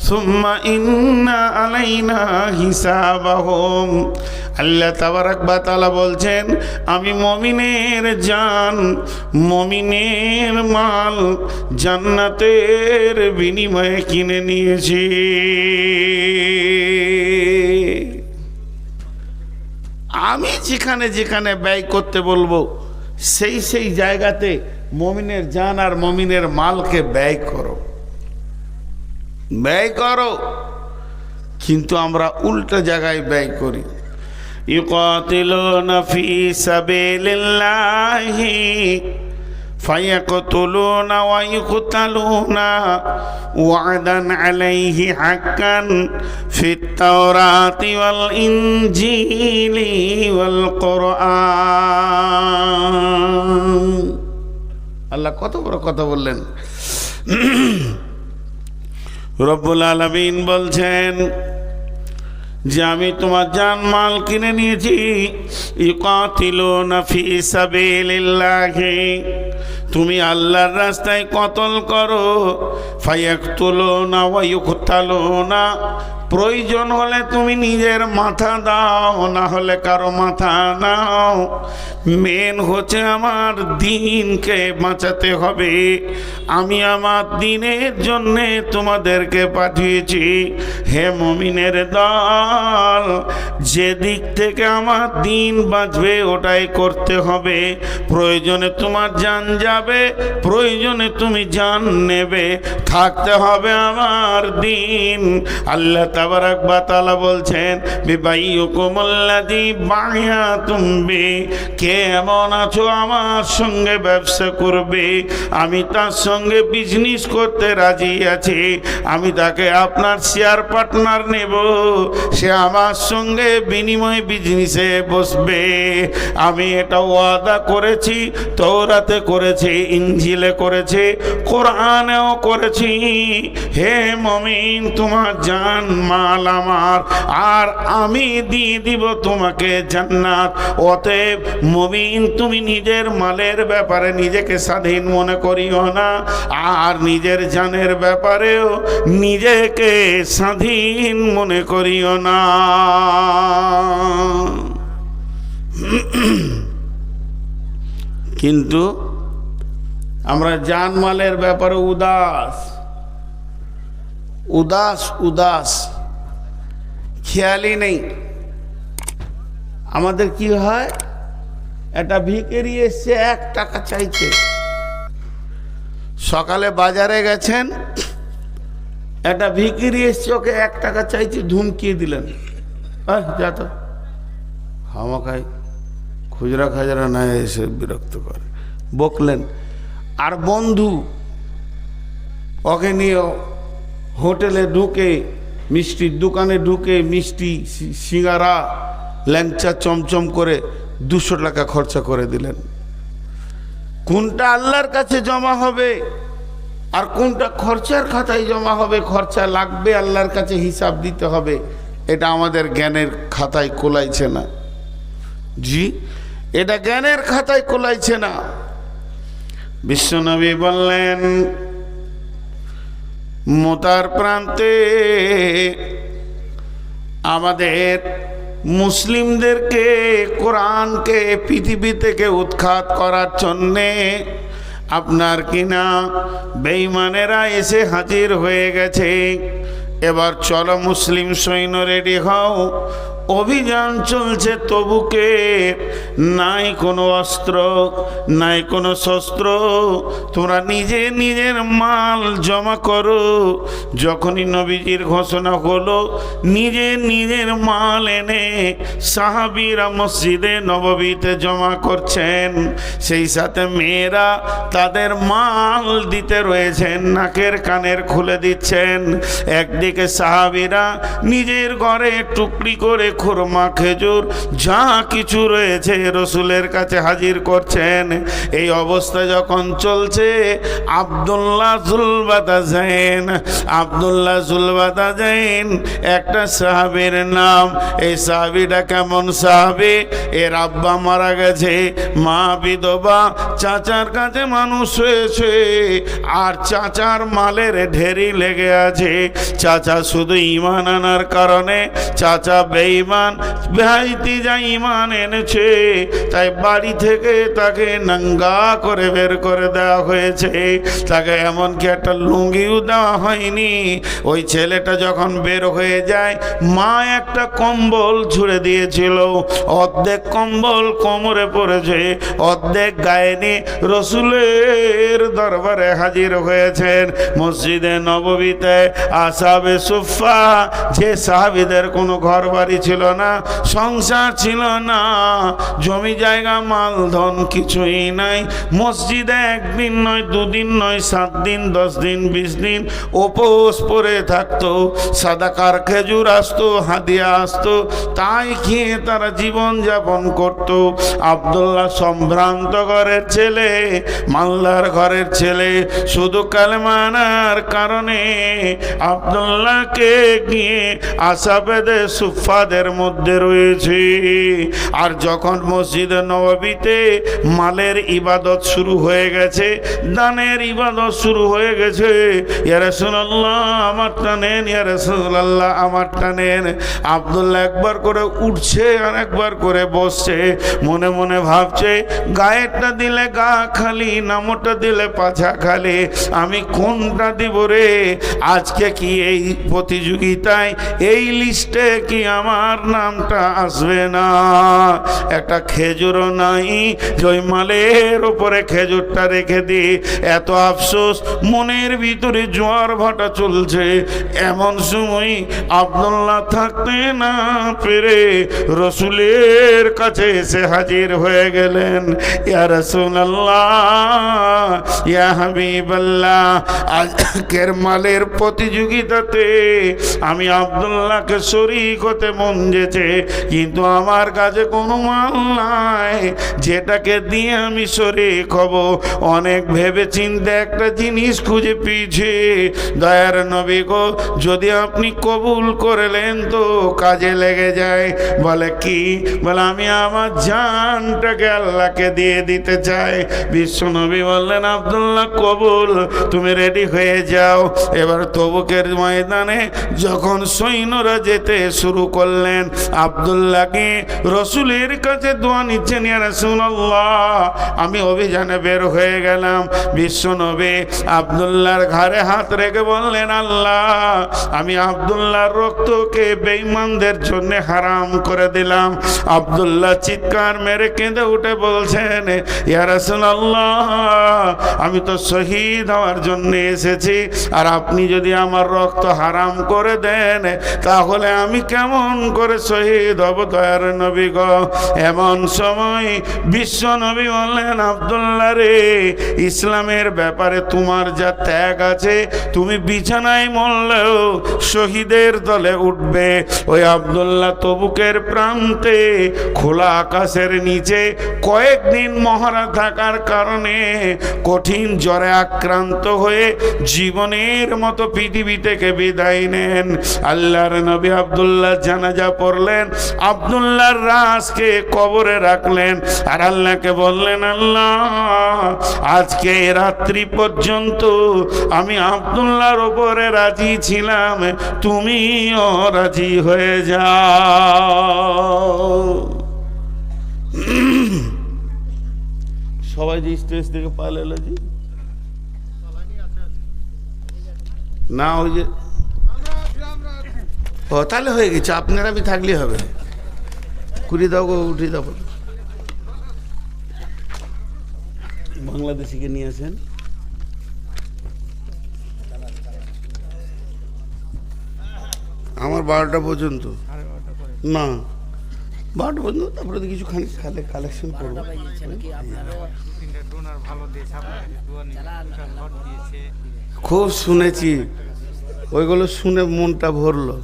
সুম্মা ইন্না আলাইনা হিসাবাহুম। আল্লাহ তাবারাক ওয়া তাআলা বলছেন আমি মুমিনের জান, মুমিনের মাল জান্নাতের বিনিময়ে কিনে নিয়েছি। আমি যেখানে যেখানে ব্যয় করতে বলবো সেই সেই জায়গাতে মুমিনের জান আর মুমিনের মালকে ব্যয় করো, ব্যয় করো। কিন্তু আমরা উল্টো জায়গায় ব্যয় করি। ইউকাতিলুনা ফি সাবিলিল্লাহি ফায়াকতুলুনা ওয়া ইউকতালুনা ওয়া'দান আলাইহি হাক্কান ফিত তাওরাতি ওয়াল ইনজিলি ওয়াল কুরআন। আল্লাহ কত বড় কথা বললেন। রব্বুল আলামিন বলছেন যে আমি তোমার জান মাল কিনে নিয়েছি। ইউকাতিলুনা ফি সাবিলিল্লাহি, তুমি আল্লাহর রাস্তায় কতল করো। ফায়াকতুলুনা ওয়া ইউকতালুনা, প্রয়োজন হলে তুমি নিজের মাথা দাও, না হলে কারো মাথা নাও। মেন হচ্ছে আমার দিনকে বাঁচাতে হবে। আমি আমার দিনের জন্যে তোমাদেরকে পাঠিয়েছি। হে মুমিনের দল, যে দিক থেকে আমার দিন বাঁচবে ওটাই করতে হবে। প্রয়োজনে তোমার জান যাবে, প্রয়োজনে তুমি জান নেবে, থাকতে হবে আমার দিন। আল্লাহ তাবারাক ওয়া তাআলা বলছেন, বিবাইয়ুকুমুল্লাযী বায়াতুম বি, কে এমন আছো আমার সঙ্গে ব্যবসা করবে, আমি তার সঙ্গে বিজনেস করতে রাজি আছি, আমি তাকে আপনার শেয়ার পার্টনার নেব, সে আমার সঙ্গে বিনিময় বিজনেসে বসবে। আমি এটা ওয়াদা করেছি, তওরাতে করেছি, ইনজিলে করেছি, কোরআনেও করেছি। হে মুমিন, তোমার জান মাল আমার, আর আমি দিয়ে দিব তোমাকে জান্নাত। অতএব মুমিন, তুমি নিজের মালের ব্যাপারে নিজেকে স্বাধীন মনে করিও না, আর নিজের জানের ব্যাপারেও নিজেকে স্বাধীন মনে করিও না। কিন্তু আমরা জানমালের ব্যাপারে উদাস উদাস উদাস, খেয়ালই নেই। আমাদের কি হয়, একটা ভিখারি এসছে, 1 টাকা চাইছে। সকালে বাজারে গেছেন, একটা ভিখারি এসছে, ওকে 1 টাকা চাইছে, ধুমকিয়ে দিলেন, যা তো হামাকাই খুচরা খাজরা না এসে বিরক্ত করে, বকলেন। আর বন্ধু ওকে নিয়ে হোটেলে ঢুকে, মিষ্টির দোকানে ঢুকে মিষ্টি সিঙ্গারা ল্যাংচা চমচম করে 200 টাকা খরচা করে দিলেন। কোনটা আল্লাহর কাছে জমা হবে আর কোনটা খরচার খাতায় জমা হবে, খরচা লাগবে, আল্লাহর কাছে হিসাব দিতে হবে, এটা আমাদের জ্ঞানের খাতায় কোলাইছে না। জি, এটা জ্ঞানের খাতায় কোলাইছে না। বিশ্বনবী বললেন, মোতার প্রান্তে আমাদের মুসলিমদেরকে, কোরআনকে পৃথিবী থেকে উৎখাত করার জন্যে আপনার কিনা বেঈমানেরা এসে হাজির হয়ে গেছে। এবার চলো মুসলিম সৈন্য রেডি হও, অভিযান চলছে তবুকে। নাই কোনো অস্ত্র, নাই কোনো শস্ত্র, তোমরা নিজের মাল জমা করো। যখনই নবীজির ঘোষণা হলো, নিজের মাল এনে সাহাবীরা মসজিদে নববীতে জমা করছেন। সেই সাথে মেয়েরা তাদের মাল দিতে রয়েছেন, নাকের কানের খুলে দিচ্ছেন। একদিকে সাহাবীরা নিজের ঘরে টুকরি করে খুরমা, খেজুর যা কিছু রয়েছে রসুলের কাছে হাজির করছেন। এই অবস্থা যখন চলছে, আব্দুল্লাহ জুলবাতাজাইন একটা সাহাবীর নাম। এই সাহাবীটা কেমন সাহাবী, এর আব্বা মারা গেছে, মা বিধবা, চাচার কাছে মানুষ হয়েছে, আর চাচার মালের ঢেরি লেগে আছে। চাচা শুধু ঈমান আনার কারণে, চাচা বেঈমান, ভাইতি যা ঈমান এনেছে, তাই বাড়ি থেকে তাকে নাঙ্গা করে বের করে দেওয়া হয়েছে। তাকে এমনকি একটা লুঙ্গিও দেওয়া হয়নি। ওই ছেলেটা যখন বের হয়ে যায়, মা একটা কম্বল ছুঁড়ে দিয়েছিল, অর্ধেক কম্বল কোমরে পড়েছে, অর্ধেক গায়ে নিয়ে রসুলের দরবারে হাজির হয়েছেন। মসজিদে নববীতে আসহাবে সুফফা, যে সাহাবীদের কোনো ঘর বাড়ি ছিল না, সংসার ছিল না, জমি জায়গা মাল ধন কিছুই নাই, মসজিদে 1 দিন নয়, 2 দিন নয়, 7 দিন, 10 দিন, 20 দিন উপোস পড়ে থাকতো। সাদাকার খেজুর আসতো, হাদিয়া আসতো, তাই খেয়ে তারা জীবন যাপন করত। আব্দুল্লাহ সম্ভ্রান্ত ঘরের ছেলে, মালদার ঘরের ছেলে, শুধু কালেমা আনার কারণে আব্দুল্লাহকে গিয়ে আসহাবে সুফফাদের ঘরের মধ্যে রয়েছে। আর যখন মসজিদে নববীতে মালের ইবাদত শুরু হয়ে গেছে, দানের ইবাদত শুরু হয়ে গেছে, ইয়া রাসূলুল্লাহ আমারটা নেন, ইয়া রাসূলুল্লাহ আমারটা নেন, আব্দুল্লাহ একবার করে উঠছে আর একবার করে বসছে, মনে মনে ভাবছে গায়েরটা দিলে গা খালি, নামটা দিলে পাছা খালি, আমি কোনটা দিব রে? আজকে কি এই প্রতিযোগিতায় এই লিস্টে কি আমার নামটা আসবে না? একটা খেজুরও নাই যে ওই মালের ওপরে খেজুরটা রেখে দিই। এত আফসোস, মনের ভিতরে জোয়ার ভাটা চলছে। এমন সময় আব্দুল্লাহ থাকতে না পেরে রসুলের কাছে এসে হাজির হয়ে গেলেন। ইয়া রাসূলুল্লাহ, ইয়া হাবিবাল্লাহ, আজকের মালের প্রতিযোগিতাতে আমি আব্দুল্লাহকে শরীক হতে মন যেছে, কিন্তু আমার কাছে কোনো মাল নাই যেটাকে দিয়ে আমি শরীক হব। অনেক ভেবে চিন্তে একটা জিনিস খুঁজে পেয়েছি। দয়ার নবী গো, যদি আপনি কবুল করলেন তো কাজে লেগে যায়। বলে কি? বলে আমি আমার জানটাকে আল্লাহকে দিয়ে দিতে চাই। বিশ্ব নবী বললেন, আব্দুল্লাহ কবুল, তুমি রেডি হয়ে যাও। এবার তবুকের ময়দানে যখন সৈন্যরা যেতে শুরু করলেন, আব্দুল্লাহকে রসুলের কাছে দোয়া নিচ্ছেন, ইয়া রাসূলুল্লাহ আমি অভিযানে বের হয়ে গেলাম। বিশ্ব নবী আব্দুল্লাহর ঘাড়ে হাত রেখে বললেন, আল্লাহ আমি আব্দুল্লাহর রক্তকে বেঈমানদের জন্য হারাম করে দিলাম। আব্দুল্লাহ চিৎকার মেরে কেঁদে উঠে বলছেন, ইয়া রাসূলুল্লাহ আমি তো শহীদ হওয়ার জন্য এসেছি, আর আপনি যদি আমার রক্ত হারাম করে দেন তাহলে আমি কেমন করে শহীদ হব? দয়ার নবী গো। এমন সময় বিশ্ব নবী বললেন, আব্দুল্লাহ রে, ইসলামের ব্যাপারে তোমার যা ত্যাগ আছে, তুমি বিছানায় মরলেও শহীদের দলে উঠবে। ওই আব্দুল্লাহ তবুকের প্রান্তে খোলা আকাশের নিচে কয়েকদিন মহড়া থাকার কারণে কঠিন জ্বরে আক্রান্ত হয়ে জীবনের মতো পৃথিবী থেকে বিদায় নেন। আল্লাহর নবী আব্দুল্লাহ জানাজা পড়লেন, আব্দুল্লাহর লাশকে কবরে রাখলেন, আর আল্লাহকে বললেন, আল্লাহ আজকে রাত্রি পর্যন্ত আমি আব্দুল্লাহর ওপরে রাজি ছিলাম, তুমিও রাজি হয়ে যাও। সবাই যে স্টেজ থেকে পালালো জি না, ওই যে ও তাহলে হয়ে গেছে, আপনারা আমি থাকলে হবে। কুড়ি দাও গো, উঠে দাও। বাংলাদেশিকে নিয়ে আসেন। আমার 12টা পর্যন্ত না, 12টা পর্যন্ত, তারপরে তো কিছু খানি খালে কালেকশন করবো। খুব শুনেছি, ওইগুলো শুনে মনটা ভরলো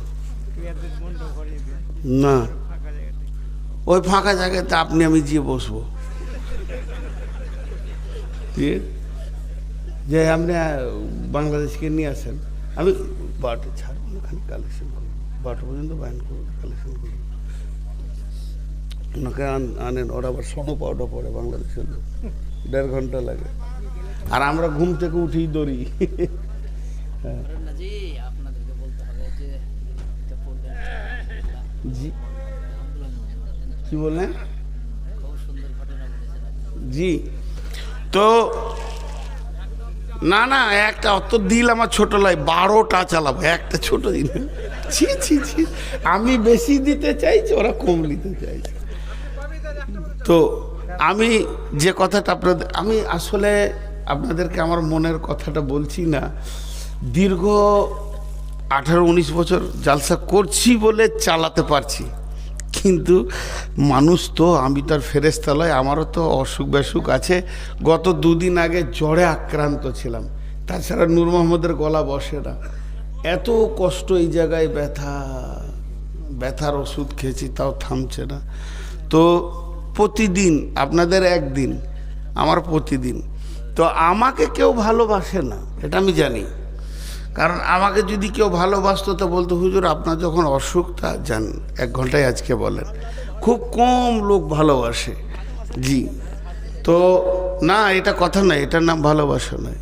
না। ওই ফাঁকা জায়গাতে আপনি আমি গিয়ে বসবো, যে আপনি বাংলাদেশকে নিয়ে আসেন, আমি 12টা ছাড়বো, খালি কালেকশন করবো, 12টা পর্যন্ত বাইন করবো, কালেকশন করবো। ওনাকে আনেন, ওরা আবার সোনো পাউডার পড়ে, বাংলাদেশের লোক 1.5 ঘন্টা লাগে, আর আমরা ঘুম থেকে উঠেই দৌড়ি। হ্যাঁ জি, কি বললেন? জি, তো না না, একটা অত দিল আমার ছোট লাই, 12টা চালাবো একটা ছোট দিন। ছি ছি ছি, আমি বেশি দিতে চাইছি, ওরা কম নিতে চাইছে। তো আমি যে কথাটা আমি আসলে আপনাদেরকে আমার মনের কথাটা বলছি না। দীর্ঘ 18-19 বছর জালসা করছি বলে চালাতে পারছি, কিন্তু মানুষ তো, আমি তো আর ফেরেশতা নই, আমারও তো অসুখ বেসুখ আছে। গত 2 দিন আগে জ্বরে আক্রান্ত ছিলাম, তাছাড়া নূর মোহাম্মদের গলা বসে না, এত কষ্ট এই জায়গায়, ব্যথার ওষুধ খেয়েছি তাও থামছে না। তো প্রতিদিন আপনাদের একদিন, আমার প্রতিদিন। তো আমাকে কেউ ভালোবাসে না, এটা আমি জানি, কারণ আমাকে যদি কেউ ভালোবাসতো তো বলতো হুজুর আপনার যখন অসুখ তা যান 1 ঘন্টায় আজকে বলেন। খুব কম লোক ভালোবাসে। জি, তো না এটা কথা নয়, এটার নাম ভালোবাসা নয়।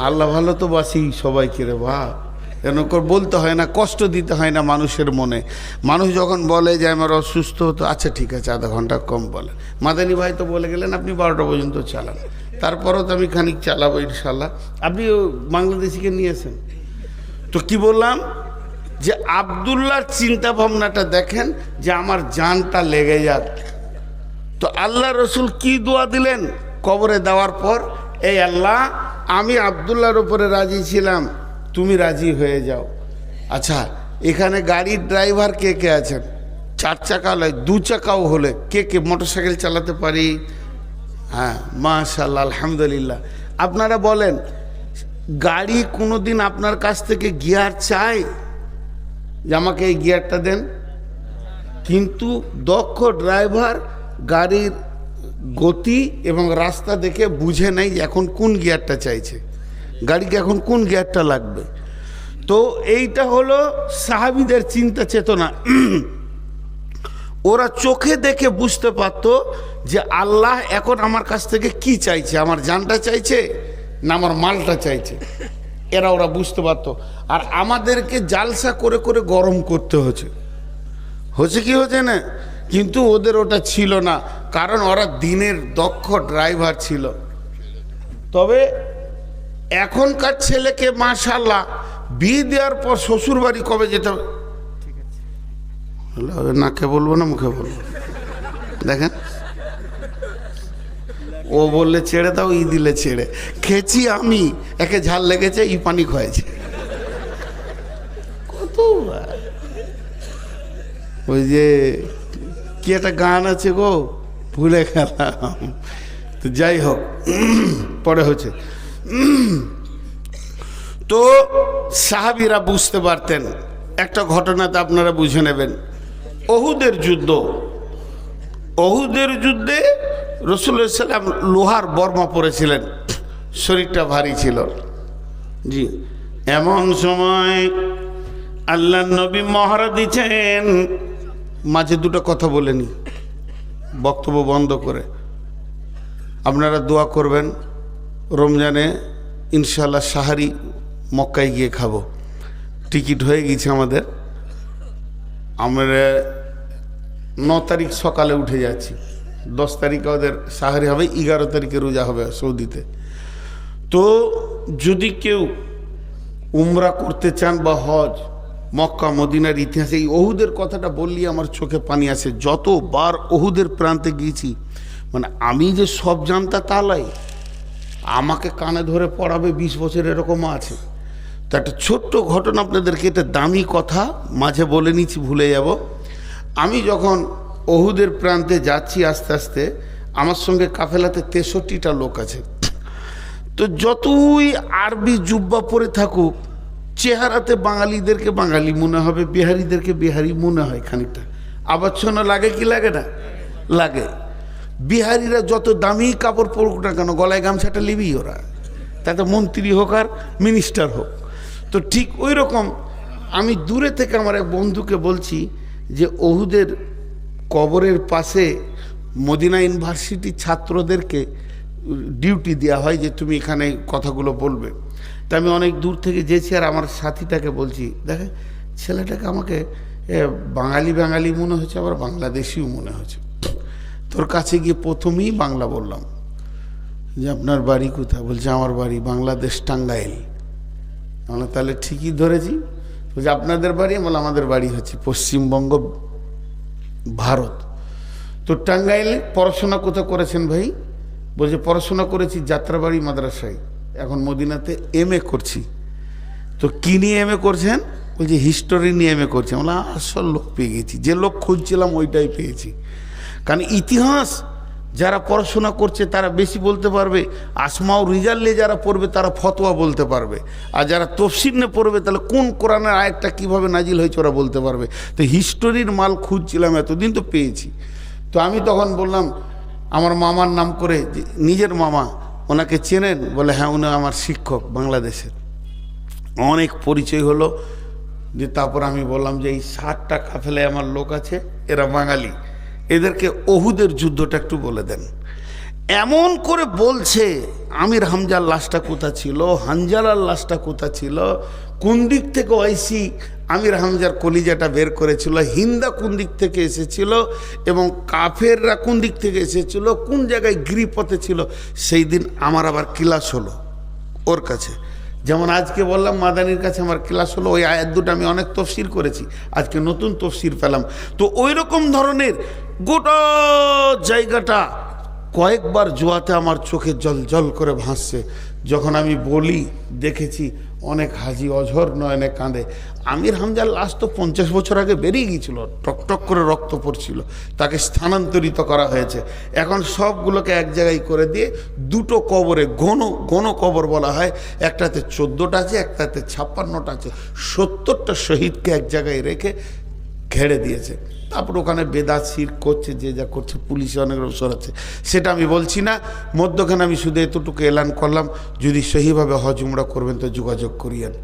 আল্লাহ ভালো তো বাসি সবাইকে রে বা, এরকম বলতে হয় না, কষ্ট দিতে হয় না মানুষের মনে। মানুষ যখন বলে যে আমার অসুস্থ হতো, আচ্ছা ঠিক আছে আধা ঘন্টা কম বলে। মাদানী ভাই তো বলে গেলেন আপনি 12টা পর্যন্ত চালান, তারপরও তো আমি খানিক চালাবো ইনশাল্লাহ। আপনি বাংলাদেশিকে নিয়েছেন তো কি বললাম যে আব্দুল্লাহর চিন্তা ভাবনাটা দেখেন যে আমার জানটা লেগে যাক। তো আল্লাহ রসুল কি দোয়া দিলেন কবরে দেওয়ার পর? এই আল্লাহ, আমি আব্দুল্লাহর উপরে রাজি ছিলাম, তুমি রাজি হয়ে যাও। আচ্ছা, এখানে গাড়ির ড্রাইভার কে কে আছেন? 4 চাকা নয় 2 চাকাও হলে কে কে মোটরসাইকেল চালাতে পারি? হ্যাঁ, মাশাআল্লাহ, আলহামদুলিল্লাহ। আপনারা বলেন, গাড়ি কোনোদিন আপনার কাছ থেকে গিয়ার চায় যে আমাকে এই গিয়ারটা দেন? কিন্তু দক্ষ ড্রাইভার গাড়ির গতি এবং রাস্তা দেখে বুঝে নেয় যে এখন কোন গিয়ারটা চাইছে, গাড়িকে এখন কোন গিয়ারটা লাগবে। তো এইটা হলো সাহাবীদের চিন্তা চেতনা। ওরা চোখে দেখে বুঝতে পারত যে আল্লাহ এখন আমার কাছ থেকে কি চাইছে, আমার জানটা চাইছে না আমার মালটা চাইছে। ওরা বুঝতে পারত। আর আমাদেরকে জালসা করে করে গরম করতে হচ্ছে কি হচ্ছে না, কিন্তু ওদের ওটা ছিল না, কারণ ওরা দিনের দক্ষ ড্রাইভার ছিল। তবে এখনকার ছেলেকে মাশাআল্লাহ বিয়ে দেওয়ার পর শ্বশুর বাড়ি কবে যেতে হবে? নাকে বলবো না মুখে বলবো? দেখেন, ও বললে ছেড়ে দাও, ই দিলে ছেড়ে। খেয়েছি আমি, একে ঝাল লেগেছে, ই পানি খাওয়াইছে। কত ওই যে কি একটা গান আছে গো, ভুলে গেলাম। তো যাই হোক, পরে হচ্ছে। তো সাহাবীরা বুঝতে পারতেন। একটা ঘটনাতে আপনারা বুঝে নেবেন। ওহুদের যুদ্ধে রাসূলুল্লাহ সাল্লাল্লাহু আলাইহি ওয়াসাল্লাম লোহার বর্মা পরেছিলেন, শরীরটা ভারী ছিল। জি, এমন সময় আল্লাহর নবী মহড়া দিচ্ছেন। মাঝে 2টা কথা বলেনি, বক্তব্য বন্ধ করে। আপনারা দোয়া করবেন, রমজানে ইনশাআল্লাহ সাহারি মক্কায় গিয়ে খাবো। টিকিট হয়ে গেছে আমাদের। আমরা 9 তারিখ সকালে উঠে যাচ্ছি, 10 তারিখে ওদের সাহারি হবে, 11 তারিখে রোজা হবে সৌদিতে। তো যদি কেউ উমরা করতে চান বা হজ, মক্কা মদিনার ইতিহাসে এই ওহুদের কথাটা বললি আমার চোখে পানি আসে। যতবার ওহুদের প্রান্তে গিয়েছি, মানে আমি যে সব জানতা তা নয়, আমাকে কানে ধরে পড়াবে 20 বছর এরকমও আছে। তো একটা ছোট্ট ঘটনা আপনাদেরকে, এটা দামি কথা, মাঝে বলে নিচ্ছি, ভুলে যাব। আমি যখন ওহুদের প্রান্তে যাচ্ছি আস্তে আস্তে, আমার সঙ্গে কাফেলাতে 63টা লোক আছে। তো যতই আরবি জুব্বা পরে থাকুক, চেহারাতে বাঙালিদেরকে বাঙালি মনে হবে, বিহারিদেরকে বিহারি মনে হয় খানিকটা। আবচ্ছন্ন লাগে কি লাগে না? লাগে। বিহারিরা যত দামি কাপড় পরুক না কেন, গলায় গামছাটা লিবি ওরা, তাতে মন্ত্রী হোক আর মিনিস্টার হোক। তো ঠিক ওই রকম আমি দূরে থেকে আমার এক বন্ধুকে বলছি যে ওহুদের কবরের পাশে মদিনা ইউনিভার্সিটির ছাত্রদেরকে ডিউটি দেওয়া হয় যে তুমি এখানে কথাগুলো বলবে। তা আমি অনেক দূর থেকে যেছি, আর আমার সাথীটাকে বলছি, দেখে ছেলেটাকে আমাকে বাঙালি বাঙালি মনে হচ্ছে, আবার বাংলাদেশিও মনে হচ্ছে। তোর কাছে গিয়ে প্রথমেই বাংলা বললাম যে আপনার বাড়ি কোথায়? বলছে আমার বাড়ি বাংলাদেশ, টাঙ্গাইল। আমরা তাহলে ঠিকই ধরেছি। বলছে আপনাদের বাড়ি? বলে আমাদের বাড়ি হচ্ছে পশ্চিমবঙ্গ, ভারত। তো টাঙ্গাইলে পড়াশোনা কোথাও করেছেন ভাই? বলছে পড়াশোনা করেছি যাত্রাবাড়ি মাদ্রাসায়, এখন মদিনাতে MA করছি। তো কী নিয়ে MA করছেন? বলছে হিস্টোরি নিয়ে MA করছি। আমরা আসল লোক পেয়ে গেছি, যে লোক খুঁজছিলাম ওইটাই পেয়েছি। কারণ ইতিহাস যারা পড়াশোনা করছে তারা বেশি বলতে পারবে, আসমাউ রিজাল নিয়ে যারা পড়বে তারা ফতোয়া বলতে পারবে, আর যারা তফসির নিয়ে পড়বে তাহলে কোন কোরআনের আয়াতটা কীভাবে নাজিল হয়েছে ওরা বলতে পারবে। তো হিস্টোরির মাল খুঁজছিলাম এতদিন, তো পেয়েছি। তো আমি তখন বললাম আমার মামার নাম করে, নিজের মামা, ওনাকে চেনেন? বলে হ্যাঁ, উনি আমার শিক্ষক বাংলাদেশের। অনেক পরিচয় হলো। যে তারপর আমি বললাম যে এই 60টা কাফেলায় আমার লোক আছে, এরা বাঙালি, এদেরকে ওহুদের যুদ্ধটা একটু বলে দেন। এমন করে বলছে আমির হামজার লাশটা কোথা ছিল, হানজালার লাশটা কোথা ছিল, কোন দিক থেকে ওয়াইসি আমির হামজার কলিজাটা বের করেছিল, হিন্দা কোন দিক থেকে এসেছিল এবং কাফেররা কোন দিক থেকে এসেছিল, কোন জায়গায় গিরিপথে ছিল। সেই দিন আমার আবার ক্লাস হলো ওর কাছে। যেমন আজকে বললাম মাদানির কাছে আমার ক্লাস হলো, ওই আয়াত দুটো আমি অনেক তফসির করেছি, আজকে নতুন তফসির পেলাম। তো ওই রকম ধরনের গোটা জায়গাটা কয়েকবার জোয়াতে আমার চোখে জল জল করে ভাসছে। যখন আমি বলি দেখেছি অনেক হাজি অঝর নয়নে কাঁদে। আমির হামজার লাশ তো 50 বছর আগে বেরিয়ে গিয়েছিল, টকটক করে রক্ত পড়ছিল, তাকে স্থানান্তরিত করা হয়েছে। এখন সবগুলোকে এক জায়গায় করে দিয়ে দুটো কবরে, গণ কবর বলা হয়, একটাতে 14টা আছে, একটাতে 56টা আছে, 70টা শহীদকে এক জায়গায় রেখে ঘেড়ে দিয়েছে। তারপর ওখানে বেদাত শিরক করছে, যে যা করছে, পুলিশে অনেক অবসর আছে, সেটা আমি বলছি না। মধ্যখানে আমি শুধু এতটুকু এলান করলাম, যদি সহিভাবে হজ উমরা করবেন তো যোগাযোগ করিয়েন।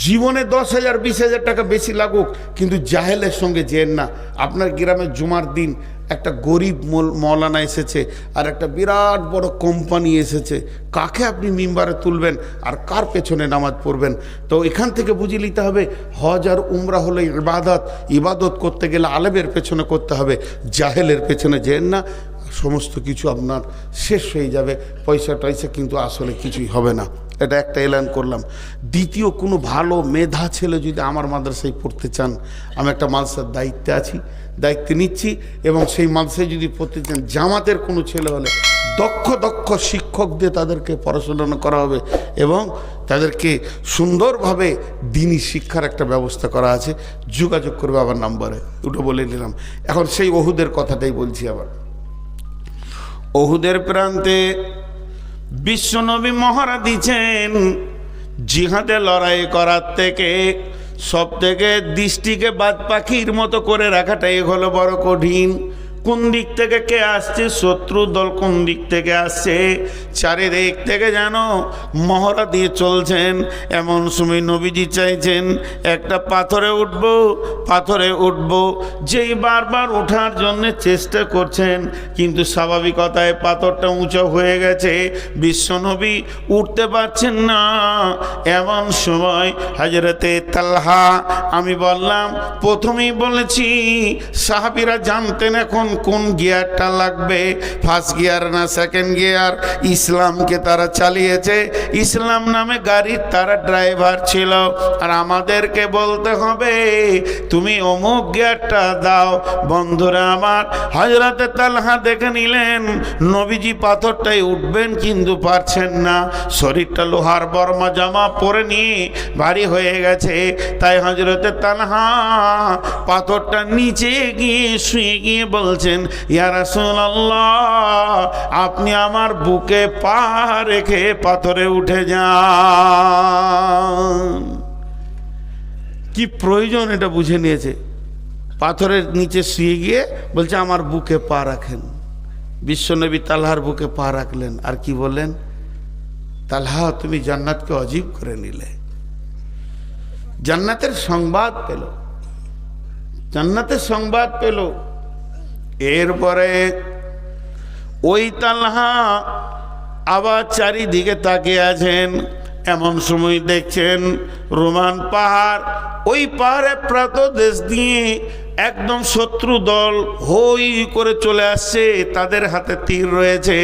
জীবনে 10,000 20,000 টাকা বেশি লাগুক, কিন্তু জাহেলের সঙ্গে যেন না। আপনার গ্রামে জুমার দিন একটা গরিব মৌলানা এসেছে আর একটা বিরাট বড় কোম্পানি এসেছে, কাকে আপনি মিম্বারে তুলবেন আর কার পেছনে নামাজ পড়বেন? তো এখান থেকে বুঝে নিতে হবে হজ আর উমরা হলো ইবাদত। ইবাদত করতে গেলে আলেমের পেছনে করতে হবে, জাহেলের পেছনে যেন না। সমস্ত কিছু আপনার শেষ হয়ে যাবে, পয়সা টয়সা কিন্তু আসলে কিছুই হবে না। এটা একটা এলান করলাম। দ্বিতীয়, কোনো ভালো মেধা ছেলে যদি আমার মাদ্রাসায় পড়তে চান, আমি একটা মাদ্রাসার দায়িত্বে আছি, দায়িত্ব নিচ্ছি, এবং সেই মাদ্রাসায় যদি পড়তে চান, জামাতের কোনো ছেলে হলে দক্ষ শিক্ষক দিয়ে তাদেরকে পড়াশোনা করা হবে এবং তাদেরকে সুন্দরভাবে দিনী শিক্ষার একটা ব্যবস্থা করা আছে। যোগাযোগ করবে আবার নাম্বারে, দুটো বলে নিলাম। এখন সেই ওহুদের কথাটাই বলছি। আবার ওহুদের প্রান্তে বিশ্বনবী মহড়া দিচ্ছেন, জিহাদে লড়াই করার থেকে সব থেকে দৃষ্টিকে বাদ পাখির মতো করে রাখাটাই হলো বড় কঠিন। কোন দিক থেকে কে আসছে, শত্রু দল কোন দিক থেকে আসছে, চারিদিক থেকে যেন মহড়া দিয়ে চলছেন। এমন সময় নবীজি চাইছেন একটা পাথরে উঠব, যেই বারবার ওঠার জন্য চেষ্টা করছেন, কিন্তু স্বাভাবিকতায় পাথরটা উঁচু হয়ে গেছে, বিশ্বনবী উঠতে পারছেন না। এমন সময় হযরতে তালহা, আমি বললাম প্রথমেই বলেছি সাহাবীরা জানতেন এখন কোন গিয়ারটা লাগবে, ফার্স্ট গিয়ার না সেকেন্ড গিয়ার। ইসলামকে তারা চালিয়েছে, ইসলাম নামে গাড়ির তারা ড্রাইভার ছিল, আর আমাদেরকে বলতে হবে তুমি অমুক গিয়ারটা দাও। বন্ধুরা আমার, হযরতে তালহা দেখে নিলেন নবীজি পাথরটাই উঠবেন কিন্তু পারছেন না, শরীরটা লোহার বর্মা জামা পরে নিয়ে ভারী হয়ে গেছে। তাই হযরতে তালহা পাথরটা নিচে গিয়ে শুয়ে গিয়ে বলছেন, ইয়া রাসূলুল্লাহ, আপনি আমার বুকে পা রেখে পাথরে উঠে যান। কি প্রয়োজন এটা বুঝে নিয়েছে। পাথরের নিচে শুয়ে গিয়ে বলছে আমার বুকে পা রাখেন। বিশ্বনবী তালহার বুকে পা রাখলেন, আর কি বললেন, তালহা তুমি জান্নাতকে অজীব করে নিলে। জান্নাতের সংবাদ পেল। এরপরে ওই তালহা আবার চারিদিকে তাকিয়ে আছেন। এমন সময় দেখছেন রোমান পাহাড়, ওই পাহাড়ে প্রাতদেশ দিয়ে একদম শত্রু দল হই করে চলে আসছে, তাদের হাতে তীর রয়েছে।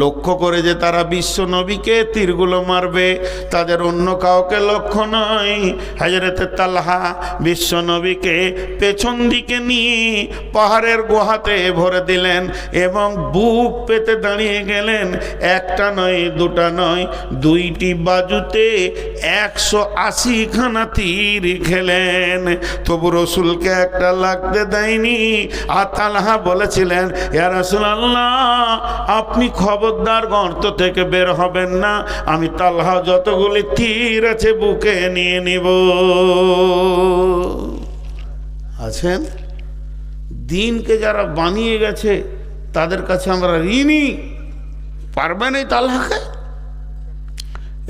লক্ষ্য করে যে তারা বিশ্ব নবীকে তীরগুলো মারবে, তাদের অন্য কাউকে লক্ষ্য নয়। হযরতে তালহা বিশ্ব নবীকে পেছন দিকে নিয়ে পাহাড়ের গুহাতে ভরে দিলেন এবং বুক পেতে দাঁড়িয়ে গেলেন। একটা নয়, দুটা নয়, দুইটি বাজুতে 180 খানা তীর খেলেন, তবু রসুলকে একটা লাগতে দেয়নি। আর তালহা বলেছিলেন, ইয়া রাসূলুল্লাহ, আপনি খবরদার গর্ত থেকে বের হবেন না, আমি তালহা যতগুলি তীর আছে বুকে নিয়ে নিব। আছেন দিনকে যারা বানিয়ে গেছে তাদের কাছে আমরা ঋণী। পারবেন এই তালহাকে?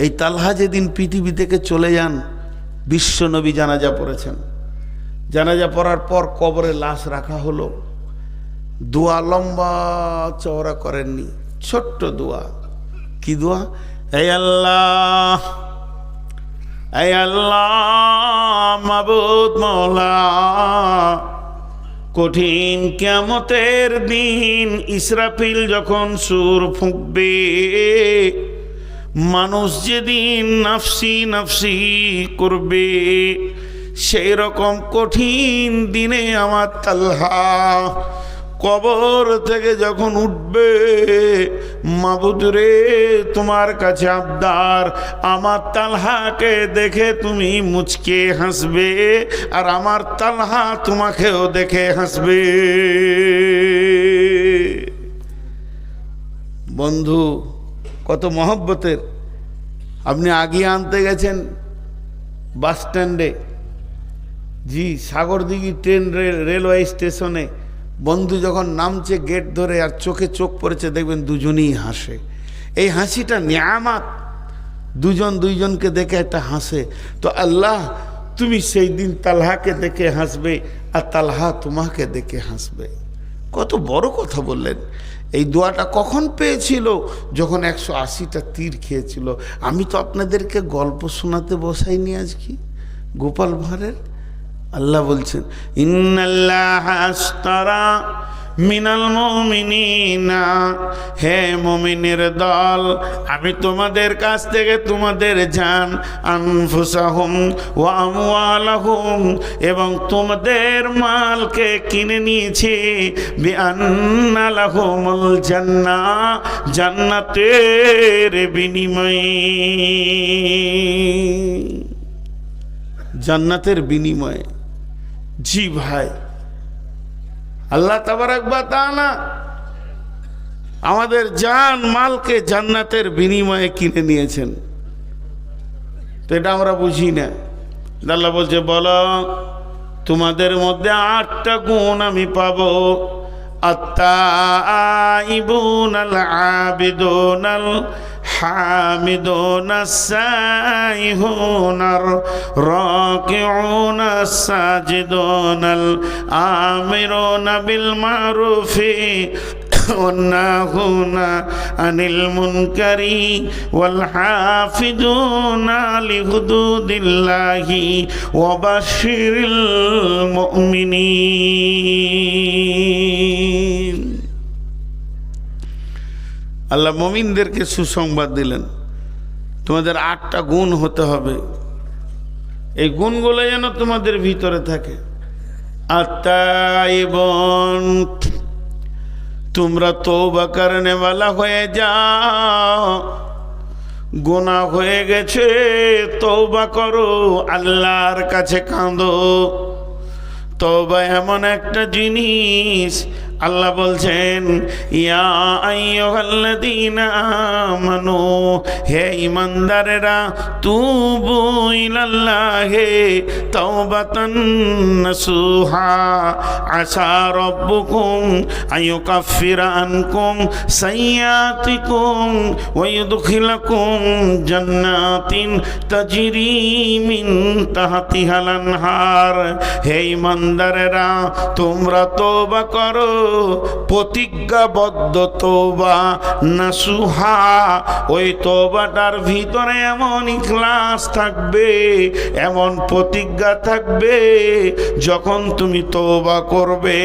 এই তালহা যেদিন পৃথিবী থেকে চলে যান, বিশ্বনবী জানাজা পড়েছেন। জানাজা পড়ার পর কবরে লাশ রাখা হলো। দোয়া লম্বা চওড়া করেননি, ছোট্ট দোয়া। কি দোয়া? হে আল্লাহ, হে আল্লাহ, মাবুদ মওলা, কঠিন কিয়ামতের দিন ইসরাফিল যখন সুর ফুঁকবে, মানুষ যেদিন নাফসি নাফসি করবে, সেই রকম কঠিন দিনে আমার তালহা কবর থেকে যখন উঠবে, মাবুদ রে, তোমার কাছে আবদার, আমার তালহাকে দেখে তুমি মুচকে হাসবে, আর আমার তালহা তোমাকেও দেখে হাসবে। বন্ধু, কত মহব্বতের। আপনি আগিয়ে আনতে গেছেন বাস স্ট্যান্ডে, জি, সাগরদিঘি ট্রেন রেলওয়ে স্টেশনে, বন্ধু যখন নামছে গেট ধরে আর চোখে চোখ পড়েছে, দেখবেন দুজনেই হাসে। এই হাসিটা নিয়ামত, দুজন দুইজনকে দেখে একটা হাসে। তো আল্লাহ, তুমি সেই দিন তালহাকে দেখে হাসবে আর তালহা তোমাকে দেখে হাসবে। কত বড় কথা বললেন। এই দোয়াটা কখন পেয়েছিল? যখন 180টা তীর খেয়েছিল। আমি তো আপনাদেরকে গল্প শোনাতে বসাইনি আজকে গোপাল ভাঁড়ের। আল্লাহ বলছেন, ইন্নাল্লাহা আশতারা মিনাল মুমিনিনা, হে মুমিনের দল, আমি তোমাদের কাছ থেকে তোমাদের জান, আনফুসাহুম ওয়া আমওয়ালাহুম, এবং তোমাদের মালকে কিনে নিয়েছি, বিআন্না লাহুমুল জান্নাহ, জান্নাতের বিনিময়ে, জান্নাতের বিনিময়ে। জি ভাই, আল্লাহ তাবারাক ওয়া তাআলা আমাদের জান মালকে জান্নাতের বিনিময়ে কিনে নিয়েছেন। তো এটা আমরা বুঝি না। আল্লাহ বলছে, বলো তোমাদের মধ্যে 8টা গুণ আমি পাবো। আত-তাইবুন আল আবিদুন আল হামিদুন আস-সাইহুন আর রাকিউন আস-সাজিদুন আল আমিরুন বিল মারুফি والناهون عن المنكر والحافظون لحدود الله وبشر المؤمنين। আল্লাহ মুমিনদেরকে সুসংবাদ দিলেন, তোমাদের 8টা গুণ হতে হবে। এই গুণগুলো যেন তোমাদের ভিতরে থাকে। আত-তাইবুন, তোমরা তওবা করনে वाला হয়ে যাও। গুনাহ হয়ে গেছে, তওবা করো, আল্লাহর কাছে কাঁদো। তওবা এমন একটা জিনিস, আল্লাহ বলছেন, ইয়া আইয়ুহাল্লাযীনা আমানু, হে ঈমানদারেরা, তুবু ইলাল্লাহি তাওবাতান নাসুহা, আসা রাব্বুকুম আইয়ুকাফিরা আনকুম সাইয়্যাতিকুম ওয়া ইউদখিলাকুম জান্নাতিন তাজরি মিন তাহতিহাল আনহার। হে ঈমানদারেরা, তোমরা তওবা করো, প্রতিজ্ঞাবদ্ধ তওবা, নাসুহা, ওই তওবাটার ভিতরে এমন ইখলাস থাকবে, এমন প্রতিজ্ঞা থাকবে, যখন তুমি তওবা করবে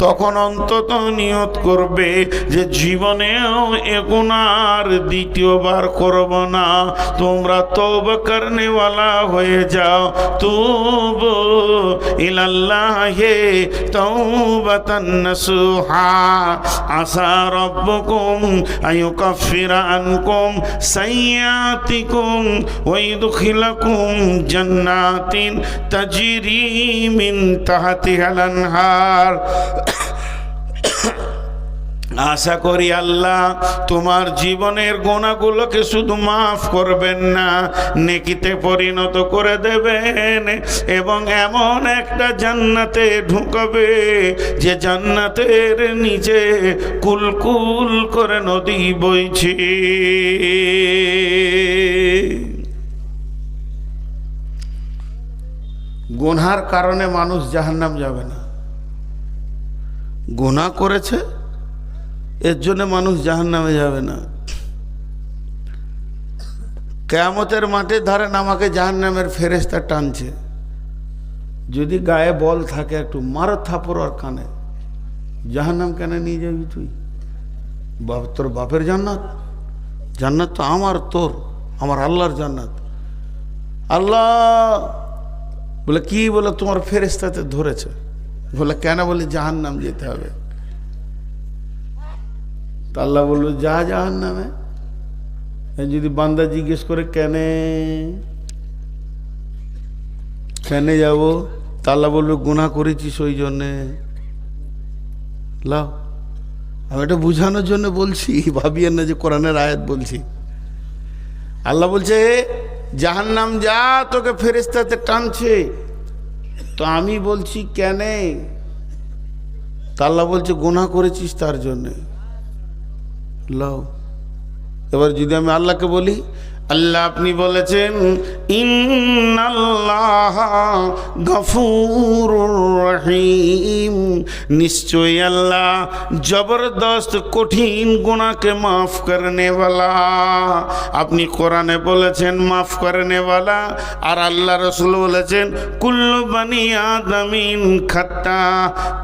তখন অন্তত নিয়ত করবে যে জীবনেও এ গুনাহ আর দ্বিতীয়বার করব না। তোমরা তওবা করনে वाला হয়ে যাও। তুবু ইলাল্লাহি তাওবাতান নাসুহা, আসা রাব্বুকুম আইয়ুকাফিরা আনকুম সাইয়্যাতিকুম ওয়া ইউদখিলাকুম জান্নাতিন তাজরি মিন তাহতিহাল আনহার। আশা করি আল্লাহ তোমার জীবনের গোনাগুলোকে শুধু মাফ করবেন না, নেকিতে পরিণত করে দেবেন এবং এমন একটা জান্নাতে ঢুকাবে যে জান্নাতের নিচে কুলকুল করে নদী বইছে। গুনার কারণে মানুষ জাহান্নাম যাবে না, গুনাহ করেছে এর জন্য মানুষ জাহান্নামে যাবে না। কিয়ামতের মাঠে ধরেন আমাকে জাহান্নামের ফেরেশতা টানছে, যদি গায়ে বল থাকে একটু মারো থাপড় আর কানে, জাহান্নাম কেন নিয়ে যাবি তুই? তোর বাপের জান্নাত, জান্নাত তো আমার, তোর আমার আল্লাহর জান্নাত। আল্লাহ বলে কি? বলে তোমার ফেরেশতাতে ধরেছে। বলে কেন? বলে জাহান্নাম যেতে হবে। তা আল্লাহ বললো যা জাহান্নামে। যদি বান্দা জিজ্ঞেস করে কেনে যাব, তা আল্লাহ বলবে গুনাহ করেছিস ওই জন্যে। লাও, আমি এটা বুঝানোর জন্য বলছি, ভাবিয়েন না যে কোরআনের আয়াত বলছি। আল্লাহ বলছে জাহান্নাম যা, তোকে ফেরেশতাতে টানছে। তো আমি বলছি কেনে? তা আল্লাহ বলছে গুনাহ করেছিস তার জন্যে। লাও, এবার যদি আমি আল্লাহকে বলি, আল্লাহ আপনি বলেছেন ইন্নাল্লাহ গফুরুর রহিম, নিশ্চয়ই আল্লাহ জবরদস্ত কঠিন গুনাহকে মাফ করনে वाला। আপনি কোরআনে বলেছেন মাফ করনে वाला, আর আল্লাহ রাসূল বলেছেন কুল্লু বানি আদমিন খাত্তা,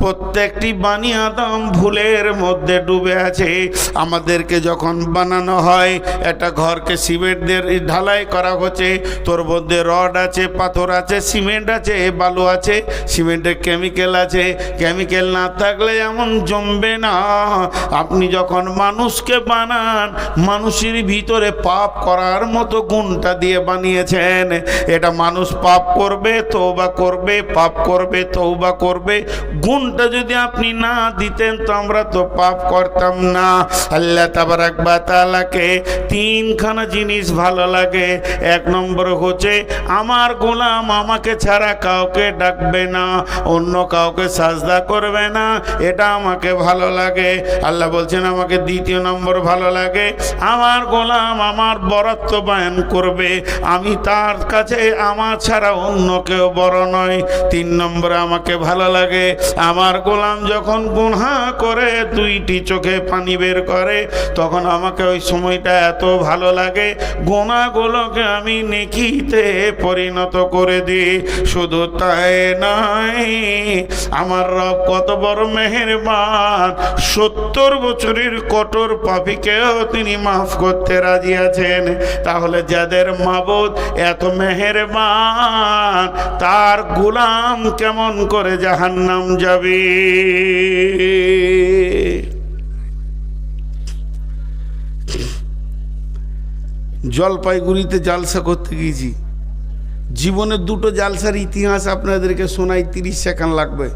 প্রত্যেকটি বানি আদম ভুলের মধ্যে ডুবে আছে। আমাদেরকে যখন বানানো হয়, একটা ঘরকে সিমেন্ট ঢালাই করা হচ্ছে, তোর মধ্যে রড আছে, পাথর আছে, সিমেন্ট আছে, বালু আছে, সিমেন্টের কেমিক্যাল আছে, কেমিক্যাল না থাকলে এমন জমবে না। আপনি যখন মানুষকে বানান, মানুষের ভিতরে পাপ করার মতো গুণটা দিয়ে বানিয়েছেন। এটা মানুষ পাপ করবে, তওবা করবে, পাপ করবে, তওবা করবে। গুণটা যদি আপনি না দিতেন তো আমরা তো পাপ করতাম না। আল্লাহ তাবারাক ওয়া তাআলাকে তিনখানা জিনিস ভালো লাগে। এক নম্বর হচ্ছে আমার গোলাম আমাকে ছাড়া কাউকে ডাকবে না, অন্য কাউকে সাজদা করবে না, এটা আমাকে ভালো লাগে। আল্লাহ বলছেন আমাকে দ্বিতীয় নম্বর ভালো লাগে আমার গোলাম আমার বরত্ব বয়ান করবে, আমি তার কাছে আমার ছাড়া অন্য কেউ বড় নয়। তিন নম্বরে আমাকে ভালো লাগে আমার গোলাম যখন গুনাহ করে দুইটি চোখে পানি বের করে, তখন আমাকে ওই সময়টা এত ভালো লাগে, গুনাহগুলোকে আমি নেকিতে পরিণত করে দিই। শুধু তাই নয়, আমার রব কত বড় মেহেরবান, 70 বছরের কঠোর পাপীকেও তিনি মাফ করতে রাজি আছেন। তাহলে যাদের মাবুদ এত মেহেরবান, তার গোলাম কেমন করে জাহান্নাম যাবে? জলপাইগুড়িতে জালসা করতে গিয়েছি, জীবনে দুটো জালসার ইতিহাস আপনাদেরকে শোনাই, 30 সেকেন্ড লাগবে।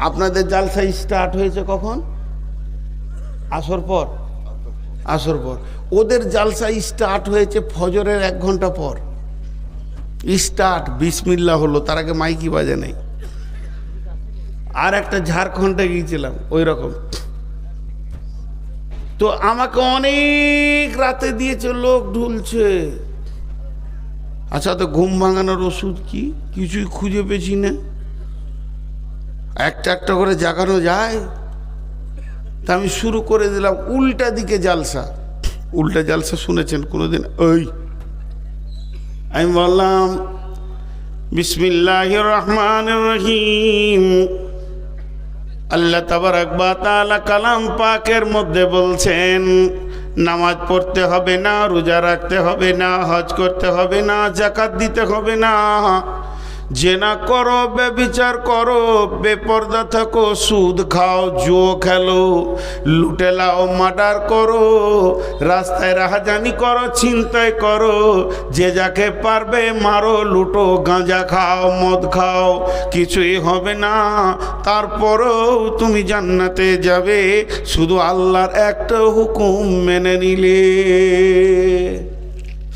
আপনাদের জালসা স্টার্ট হয়েছে কখন? আসর পর। আসর পর। ওদের জালসা স্টার্ট হয়েছে ফজরের 1 ঘন্টা পর। স্টার্ট বিসমিল্লাহ হলো, তার আগে মাইকি বাজে নাই। আর একটা ঝাড়খণ্ডে গিয়েছিলাম ওই রকম। তো আমাকে অনেক রাতে দিয়েছে, লোক ঢুলছে। আচ্ছা, তো ঘুম ভাঙানোর ওষুধ কি? কিছুই খুঁজে পেয়েছি না। একটা একটা করে জাগানো যায়? তা আমি শুরু করে দিলাম উল্টা দিকে জালসা। উল্টা জালসা শুনেছেন কোনোদিন? ওই আমি বললাম বিসমিল্লাহির রহমানির রহিম। আল্লাহ তাবারাক ওয়া তাআলা কালাম পাকের মধ্যে বলছেন নামাজ পড়তে হবে না, রোজা রাখতে হবে না, হজ করতে হবে না, যাকাত দিতে হবে না, জেনা করো, ব্যভিচার করো, বেপরদা থাকো, সুদ খাও, জুয়ো খেলো, লুটে লাও, মার্ডার করো, রাস্তায় রাহাজানি করো, ছিনতাই করো, যে যাকে পারবে মারো, লুটো, গাঁজা খাও, মদ খাও, কিছুই হবে না। তারপরেও তুমি জান্নাতে যাবে শুধু আল্লাহর একটা হুকুম মেনে নিলে।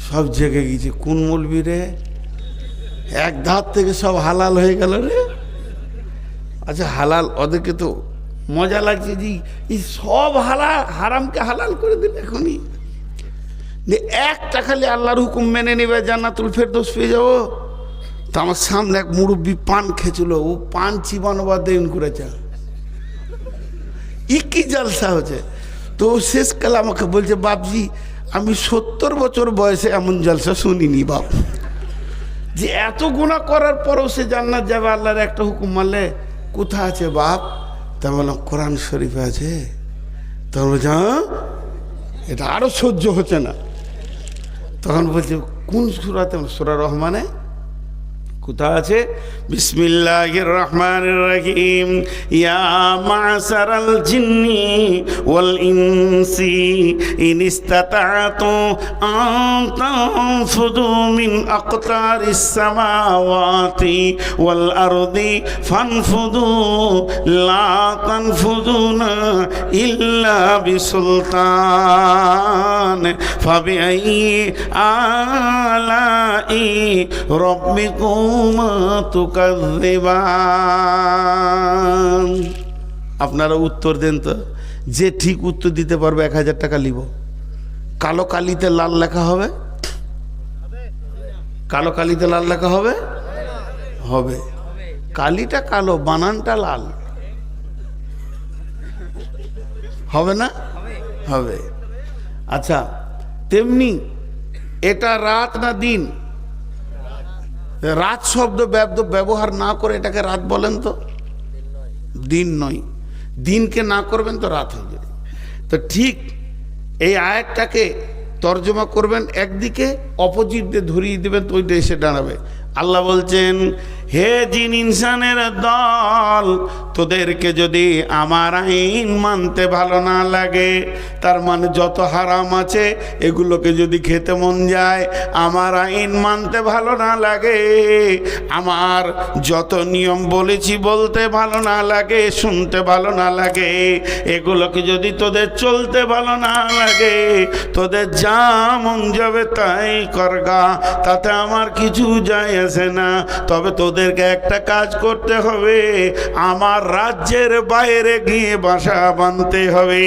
সব জেগে গেছে, কোন মৌলবি রে? এক ধার থেকে সব হালাল হয়ে গেল রে। আচ্ছা হালাল, ওদেরকে তো মজা লাগছে যে এই সব হালাল, হারামকে হালাল করে দিল এখনই। যে একটা খালি আল্লাহর হুকুম মেনে নেবে জান্নাতুল ফেরদৌস পেয়ে যাবো। তো আমার সামনে এক মুরব্বী পান খেয়েছিল, ও পান চিবানো বাদ দেন করেছে, কি জলসা হচ্ছে। তো শেষকালে আমাকে বলছে, বাপজি আমি 70 বছর বয়সে এমন জলসা শুনিনি বাপ, যে এত গুনাহ করার পরেও সে জান্নাত যাবে আল্লাহর একটা হুকুম মানলে। কোথায় আছে বাপ? তা বললাম কোরআন শরীফে আছে। তখন বলছে হ্যাঁ, এটা আরো সহ্য হচ্ছে না। তখন বলছে কোন সূরাতে? সূরা রহমানে। কোথায় আছে? বিসমিল্লাহির রহমানির রহিম, ইয়া মা'শারাল জিন্নি ওয়াল ইনসি ইন ইসতাতা'তু আন তানফুযু মিন আকতারিস সামাওয়াতি ওয়াল আরদি ফানফুযু লা তানফুযুনা ইল্লা বিসুলতান ফাবিআইয়ি আলাই রাব্বিকুম আপনারা উত্তর দেন তো। যে ঠিক উত্তর দিতে পারবে 1000 টাকা নিব। কালো কালিতে লাল লেখা হবে? কালো কালিতে লাল লেখা হবে? হবে। কালিটা কালো, বানানটা লাল হবে না? হবে। আচ্ছা তেমনি এটা রাত না দিন? রাত শব্দ ব্যবহার না করে এটাকে রাত বলেন তো? দিন নয়। দিনকে না করবেন তো রাত হয়ে যাবে। তো ঠিক এই আয়াতটাকে তর্জমা করবেন একদিকে, অপোজিট দিয়ে ধরিয়ে দেবেন তো ওইটা এসে দাঁড়াবে। আল্লাহ বলছেন, হে জিন ইনসানের দল, তোদেরকে যদি আমার আইন মানতে ভালো না লাগে, তার মানে যত হারাম আছে এগুলোকে যদি খেতে মন যায়, আমার আইন মানতে ভালো না লাগে, আমার যত নিয়ম বলেছি বলতে ভালো না লাগে, শুনতে ভালো না লাগে, এগুলোকে যদি তোদের চলতে ভালো না লাগে, তোদের যা মন যাবে তাই করগা, তাতে আমার কিছু যায় আসে না। তবে তোদেরকে একটা কাজ করতে হবে, আমার রাজ্যের বাইরে গিয়ে বাসা বাঁধতে হবে।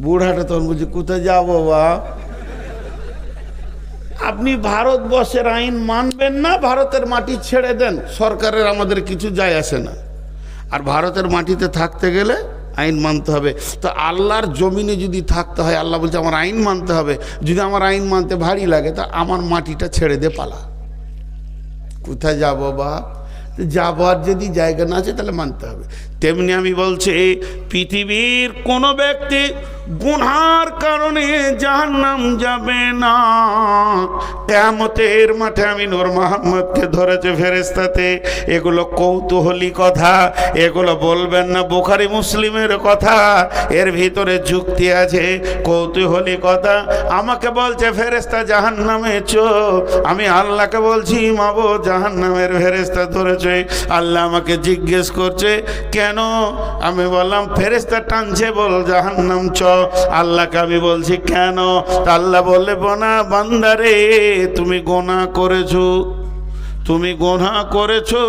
বুড়াটা তখন বলছে, কোথায় যাবো বা? আপনি ভারতবর্ষের আইন মানবেন না, ভারতের মাটি ছেড়ে দেন, সরকারের আমাদের কিছু যায় আসে না। আর ভারতের মাটিতে থাকতে গেলে আইন মানতে হবে। তো আল্লাহর জমিনে যদি থাকতে হয়, আল্লাহ বলছে আমার আইন মানতে হবে। যদি আমার আইন মানতে ভারী লাগে, তা আমার মাটিটা ছেড়ে দে, পালা। কোথায় যাবো বা? যাবার যদি জায়গা না আছে তাহলে মানতে হবে। তেমনি আমি বলছি, পৃথিবীর কোনো ব্যক্তি গুনার কারণে জাহান্নাম যাবে না। কিয়ামতের মাঠে আমি নূর মোহাম্মদকে ধরেছে ফেরেশতাতে। এগুলো কৌতূহলী কথা, এগুলো বলবেন না বুখারী মুসলিমের কথা, এর ভিতরে যুক্তি আছে, কৌতূহলী কথা। আমাকে বলছে ফেরেশতা জাহান্নামে চো, আমি আল্লাহকে বলছি মাবুদ জাহান্নামের ফেরেশতা ধরেছে। আল্লাহ আমাকে জিজ্ঞেস করছে কেন? আমি বললাম ফেরেশতা টানছে, বল জাহান্নাম চ। আল্লাহকে আমি বলছি কেন? আল্লাহ বললে, বোনা বান্দারে তুমি গুনাহ করেছো, তুমি গুনাহ করেছো।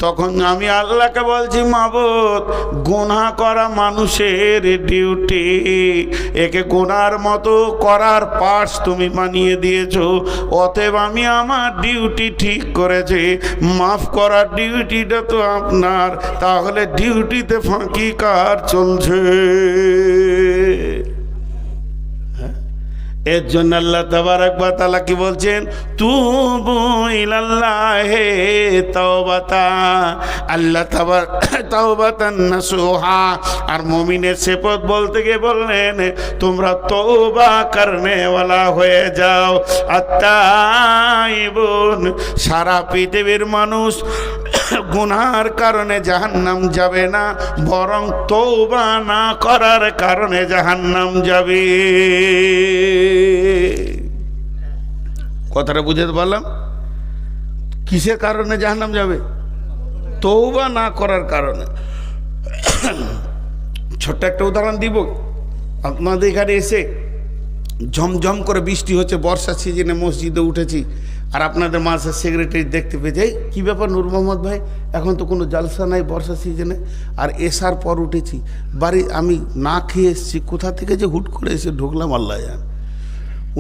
তখন আমি আল্লাহকে বলছি মাবুদ গুনাহ করা মানুষের ডিউটি, একে গুনার মতো করার পার্টস তুমি বানিয়ে দিয়েছো, অতএব আমি আমার ডিউটি ঠিক করেছি, মাফ করার ডিউটিটা তো আপনার, তাহলে ডিউটিতে ফাঁকি কার চলছে? এর জন্য আল্লাহ তাবারক ওয়া তাআলা কি বলছেন, তুবু ইলাল্লাহি তাওবাতা, আল্লাহ তাওবাতান নাসুহা। আর মুমিনের সিফত বলতে গিয়ে বললেন, তোমরা তওবা করনে ওয়ালা হয়ে যাও। আত্তাইবুন, সারা পৃথিবীর মানুষ গুনার কারণে জাহান্নাম যাবে না, বরং তওবা না করার কারণে জাহান্নাম যাবে। কথাটা বুঝতে পারলাম? কিসের কারণে জাহান্নাম যাবে? তওবা না করার কারণে। ছোট্ট একটা উদাহরণ দিব। আপনাদের এখানে এসে ঝমঝম করে বৃষ্টি হচ্ছে, বর্ষার সিজনে মসজিদে উঠেছি, আর আপনাদের মাঝে সেক্রেটারি দেখতে পেয়েছে, এই কী ব্যাপার নূর মোহাম্মদ ভাই, এখন তো কোনো জালসা নাই বর্ষার সিজনে, আর এসার পর উঠেছি বাড়ি, আমি না খেয়ে এসেছি, কোথা থেকে যে হুট করে এসে ঢুকলাম আল্লাহ জানে।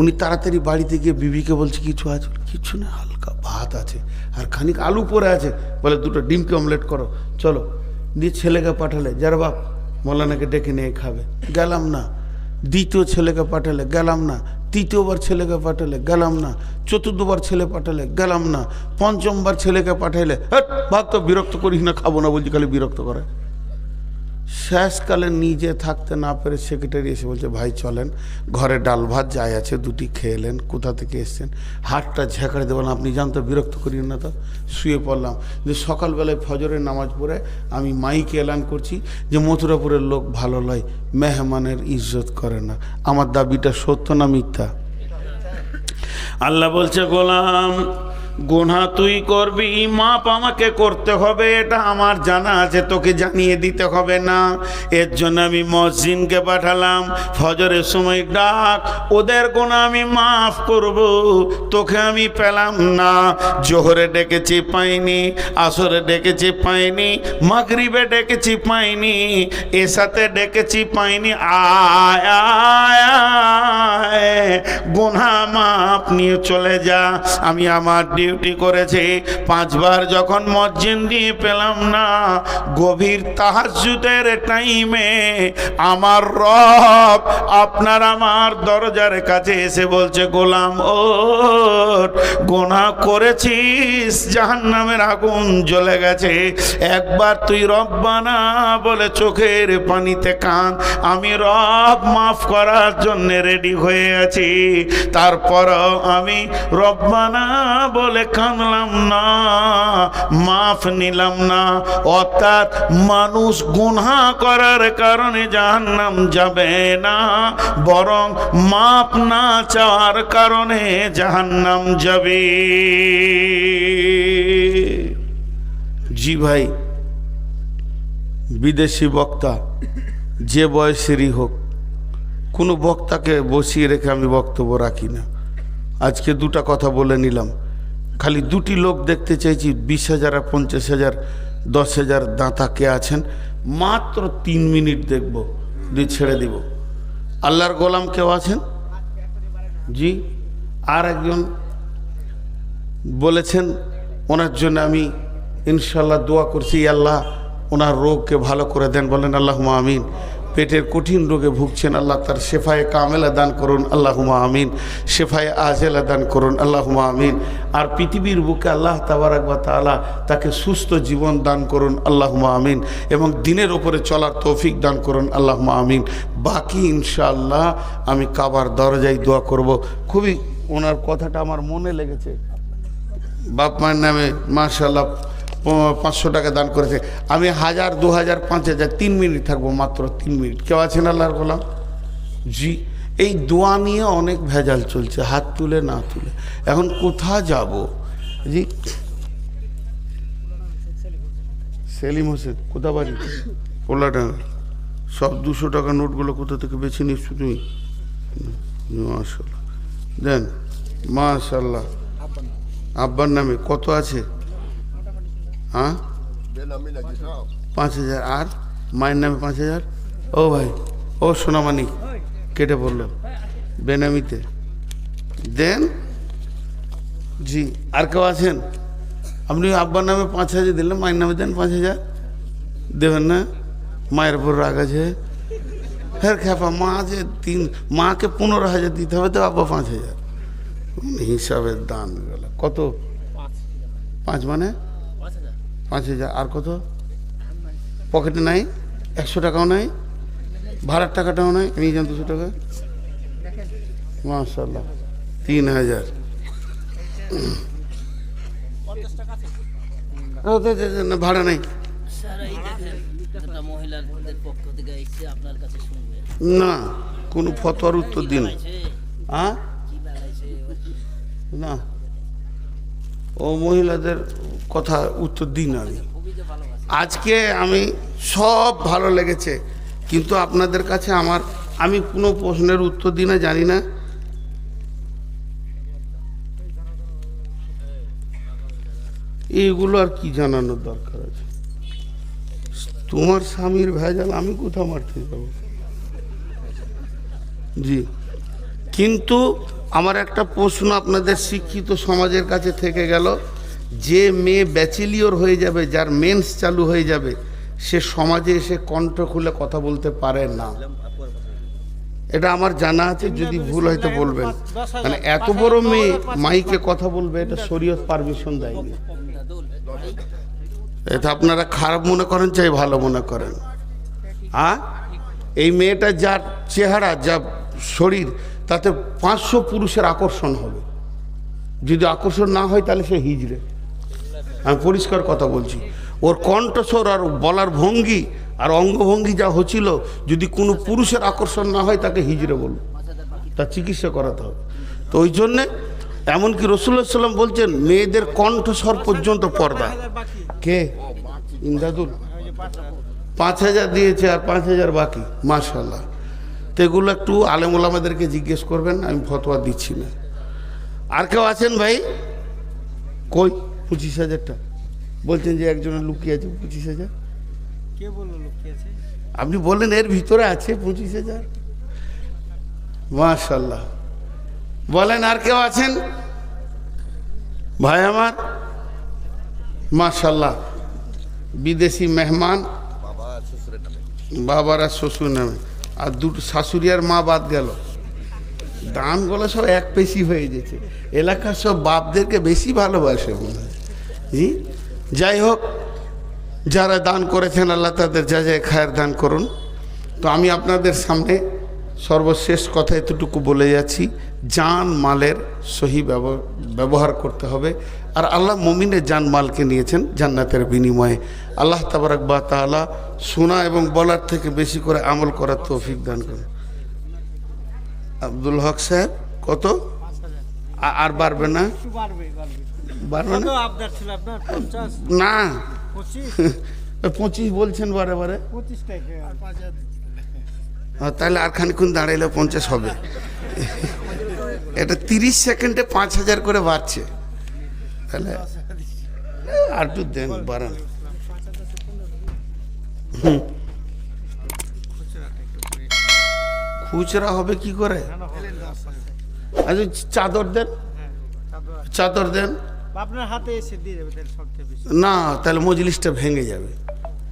উনি তাড়াতাড়ি বাড়িতে গিয়ে বিবিকে বলছে, কিছু আছে? কিছু না, হালকা ভাত আছে আর খানিক আলু পরে আছে, বলে দুটো ডিমকে অমলেট করো, চলো। দিয়ে ছেলেকে পাঠালে, যার বাপ মৌলানাকে ডেকে নিয়ে খাবে, গেলাম না। দ্বিতীয় ছেলেকে পাঠালে, গেলাম না। তৃতীয়বার ছেলেকে পাঠালে, গেলাম না। চতুর্থবার ছেলে পাঠালে, গেলাম না। পঞ্চমবার ছেলেকে পাঠাইলে, হ্যাঁ ভাত তো বিরক্ত করিস না, খাবো না বলছি, খালি বিরক্ত করে। শেষকালে নিজে থাকতে না পেরে সেক্রেটারি এসে বলছে, ভাই চলেন, ঘরে ডাল ভাত যাই আছে দুটি খেয়েলেন, কোথা থেকে এসছেন, হাতটা ঝেঁকড়ে দেবেন, আপনি জানতো বিরক্ত করিন না। তো শুয়ে পড়লাম। যে সকালবেলায় ফজরের নামাজ পড়ে আমি মাইকে এলান করছি যে মথুরাপুরের লোক ভালো লয়, মেহমানের ইজ্জত করে না। আমার দাবিটা সত্য না মিথ্যা? আল্লাহ বলছে, গোলাম গুনাহ তুই করবি, মাপ আমাকে করতে হবে, এটা আমার জানা আছে, তোকে জানিয়ে দিতে হবে না। এর জন্য আমি মসজিদকে পাঠালাম, ফজরের সময় ডাক, ওদের গুনাহ আমি মাফ করব, তোকে আমি পেলাম না। জোহরে ডেকেছি পাইনি, আসরে ডেকেছি পাইনি, মাগরিবে ডেকেছি পাইনি, এসাতে ডেকেছি পাইনি, আয় আয় আয় গুনাহ মাপ নিয়ে চলে যা। আমি আমার ডিউটি করেছে, 5 বার যখন মসজিদ দিয়ে পেলাম না, গভীর তাহাজ্জুদের টাইমে আমার রব আপনার আমার দরজার কাছে এসে বলছে, গোলাম ওঠ, গুনাহ করেছিস, জাহান্নামের আগুন জ্বলে গেছে, একবার তুই রব্বানা বলে চোখের পানিতে কাঁদ, আমি রব মাফ করার জন্য রেডি হয়ে আছি। তারপরও আমি রব্বানা বলে কাঁদলাম না, মাফ নিলাম না। অর্থাৎ মানুষ গুনাহ করার কারণে জাহান্নাম যাবে না, বরং মাফ না চাওয়ার কারণে জাহান্নাম যাবে। জি ভাই, বিদেশি বক্তা যে বয়সেরই হোক, কোনো বক্তাকে বসিয়ে রেখে আমি বক্তব্য রাখি না। আজকে দুটা কথা বলে নিলাম, খালি দুটি লোক দেখতে চাইছি, 20,000 আর 50,000 10,000 দাঁতা কে আছেন, মাত্র 3 মিনিট দেখব, দিয়ে ছেড়ে দিব। আল্লাহর গোলাম কেউ আছেন? জি, আর একজন বলেছেন, ওনার জন্য আমি ইনশাল্লাহ দোয়া করছি, আল্লাহ ওনার রোগকে ভালো করে দেন, বলেন আল্লাহুম্মা আমিন। পেটের কঠিন রোগে ভুগছেন, আল্লাহ তার শেফায়ে কামেলা দান করুন, আল্লাহুম্মা আমিন। শেফায়ে আজেলা দান করুন, আল্লাহুম্মা আমিন। আর পৃথিবীর বুকে আল্লাহ তাবারক ওয়া তাআলা তাকে সুস্থ জীবন দান করুন, আল্লাহুম্মা আমিন। এবং দিনের ওপরে চলার তৌফিক দান করুন, আল্লাহুম্মা আমিন। বাকি ইনশাআল্লাহ আমি কাবার দরজায় দোয়া করব। খুবই ওনার কথাটা আমার মনে লেগেছে। বাপ মায়ের নামে মাশাআল্লাহ 500 টাকা দান করেছে। আমি 1000, 2000, 5000, 3 মিনিট থাকবো, মাত্র 3 মিনিট। কেউ আছেন আল্লাহর গোলাম? জি, এই দোয়া নিয়ে অনেক ভেজাল চলছে, হাত তুলে না তুলে। এখন কোথা যাব? জি, সেলিম হোসেন, কোথা বাড়ি? পোলাডাঙ্গা। সব 200 টাকা নোটগুলো কোথা থেকে বেছে নিচ্ছ তুমি? মাশাআল্লাহ, দেন মাশাআল্লাহ। আব্বার নামে কত আছে? হ্যাঁ, 5,000। আর মায়ের নামে 5,000। ও ভাই, ও সোনামানি কেটে পড়লো বেনামিতে, দেন। জি, আর কেউ আছেন? আপনি আব্বার নামে 5,000 দিলেন, মায়ের নামে দেন 5,000। দেবেন না? মায়ের উপর রাগ আছে? ফের খেপা মা যে মাকে 15,000 দিতে হবে তো বাবা 5,000 হিসাবের দান গেল কত 5 মানে 5,000 আর কত পকেটে নাই 100 টাকাও নাই ভাড়ার টাকাটাও নাই নিয়ে যান 200 টাকা মাশাআল্লাহ 3,000 ভাড়া নাই না কোনো ফতোয়ার উত্তর দিন না ও মহিলাদের কথা উত্তর দিন আজকে আমি সব ভালো লেগেছে কিন্তু আপনাদের কাছে আমি কোনো প্রশ্নের উত্তর দিই না জানি না এইগুলো আর কি জানানোর দরকার আছে তোমার স্বামীর ভেজাল আমি কোথাও মারতে যাব জি কিন্তু আমার একটা প্রশ্ন আপনাদের শিক্ষিত সমাজের কাছে থেকে গেল যে মেয়ে ব্যাচেলিয়র হয়ে যাবে যার মেন্স চালু হয়ে যাবে সে সমাজে এসে কণ্ঠ খুলে কথা বলতে পারে না এটা আমার জানা আছে যদি ভুল হয়তো বলবেন মানে এত বড় মেয়ে মাইকে কথা বলবে এটা শরীয়ত পারমিশন দেয়নি এটা আপনারা খারাপ মনে করেন চাই ভালো মনে করেন এই মেয়েটা যার চেহারা যা শরীর তাতে 500 পুরুষের আকর্ষণ হবে যদি আকর্ষণ না হয় তাহলে সে হিজড়ে আমি পরিষ্কার কথা বলছি ওর কণ্ঠস্বর আর বলার ভঙ্গি আর অঙ্গভঙ্গি যা হচ্ছিল যদি কোনো পুরুষের আকর্ষণ না হয় তাকে হিজড়ে বলবো তার চিকিৎসা করাতে হবে তো ওই জন্যে এমনকি রাসূলুল্লাহ সাল্লাল্লাহু আলাইহি ওয়াসাল্লাম বলছেন মেয়েদের কণ্ঠস্বর পর্যন্ত পর্দা কে ইমদাদুল 5,000 দিয়েছে আর 5,000 বাকি মাশাআল্লাহ তো এগুলো একটু আলেম ওলামাদেরকে জিজ্ঞেস করবেন আমি ফতোয়া দিচ্ছি না আর কেউ আছেন ভাই কই 25,000 টাকা বলছেন যে একজনের লুকিয়ে আছে 25,000 কে বললো লুকিয়ে আছে আপনি বললেন এর ভিতরে আছে 25,000 মাশাআল্লাহ বলেন আর কেউ আছেন ভাই আমার মাশাআল্লাহ বিদেশি মেহমান বাবার আর শ্বশুর নামে আর দুটো শাশুড়ি আর মা বাদ গেল দানগুলো সব এক পেশি হয়ে গেছে এলাকার সব বাপদেরকে বেশি ভালোবাসে মনে হয় জি যাই হোক যারা দান করেছেন আল্লাহ তাদের যা যায় খায়ের দান করুন তো আমি আপনাদের সামনে সর্বশেষ কথা এতটুকু বলে যাচ্ছি জান মালের সহি ব্যবহার করতে হবে আর আল্লাহ মুমিনের জান মালকে নিয়েছেন জান্নাতের বিনিময়ে আল্লাহ তাবারাক ওয়া তাআলা শোনা এবং বলার থেকে বেশি করে আমল করার তৌফিক দান করুন আব্দুল হক সাহেব কত আর বাড়বে না বাড়বে না না 25 বলছেন বারে বারে 25 টাকা তাহলে আর খানিক্ষণ দাঁড়াইলে 50 হবে এটা 30 সেকেন্ডে 5,000 করে বাড়ছে তাহলে আর একটু দেন বাড়ান খুচরা হবে কি করে আচ্ছা চাদর দেন চাদর দেন আপনার হাতে এসে দিয়ে দেবে তাহলে সবচেয়ে বেশি না তাহলে মজলিসটা ভেঙে যাবে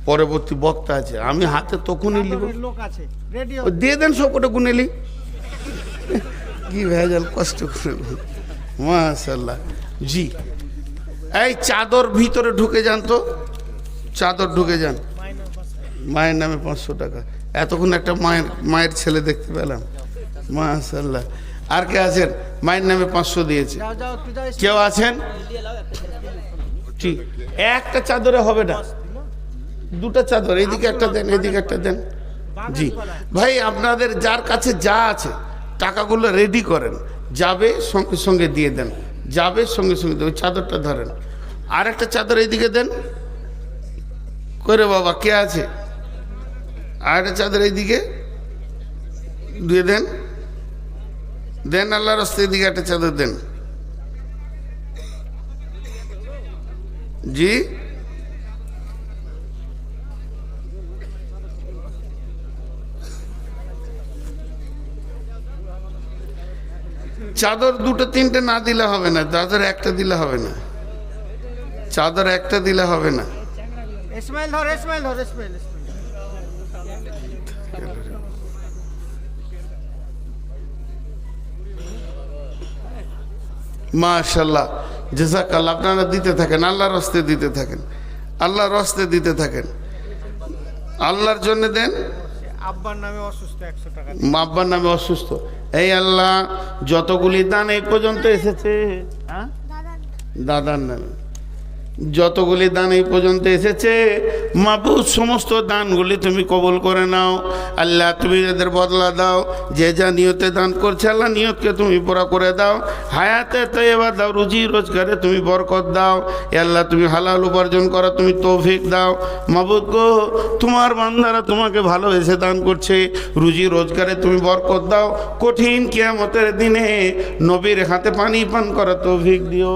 পরবর্তী বক্তা আছে আমি হাতে তখনই নিব লোক আছে রেডিও দিয়ে দেন সব কটা গুনেলি কি ভেজাল কষ্ট করে মাশাআল্লাহ জি এই চাদর ভিতরে ঢুকে যান তো চাদর ঢুকে যান মায়ের নামে 500 টাকা এতক্ষণ একটা মায়ের ছেলে দেখতে পেলাম মাশাআল্লাহ আর কে আছেন মায়ের নামে 500 দিয়েছে কেউ আছেন ঠিক একটা চাদরে হবে না দুটো চাদর এইদিকে একটা দেন এদিকে একটা দেন জি ভাই আপনাদের যার কাছে যা আছে টাকাগুলো রেডি করেন যাবে সঙ্গে সঙ্গে দিয়ে দেন যাবে সঙ্গে সঙ্গে ওই চাদরটা ধরেন আর একটা চাদর এইদিকে দেন করে বাবা কে আছে আর একটা চাদর এইদিকে দিয়ে দেন দেন আল্লাহর রাস্তায় এদিকে একটা চাদর দেন জি চাদর দুটো তিনটে না দিলে হবে না চাদর একটা দিলে হবে না চাদর একটা দিলে হবে না ইসমাইল ধর ইসমাইল ধর ইসমাইল মাশাল্লাহ, জাযাকাল্লাহ। আপনারা দিতে থাকেন, আল্লাহর রাস্তায় দিতে থাকেন, আল্লাহর রাস্তায় দিতে থাকেন, আল্লাহর জন্য দেন। আব্বার নামে অসুস্থ 100 টাকা। আব্বার নামে অসুস্থ। এই আল্লাহ, যতগুলি দান এই পর্যন্ত এসেছে, হ্যাঁ দাদার নামে যতগুলি দান এই পর্যন্ত এসেছে, মাবুদ সমস্ত দানগুলি তুমি কবুল করে নাও। আল্লাহ তুমি এদের বদলা দাও। যে যা নিয়তে দান করছে আল্লাহ নিয়তকে তুমি পুরা করে দাও। হায়াতে তৈবা দাও, রুজি রোজগারে তুমি বরকত দাও। এ আল্লাহ তুমি হালাল উপার্জন করা তুমি তৌফিক দাও। মাবুদ গো, তোমার বান্দারা তোমাকে ভালোবেসে দান করছে, রুজি রোজগারে তুমি বরকত দাও। কঠিন কিয়ামতের দিনে নবীর হাতে পানি পান করা তৌফিক দিও।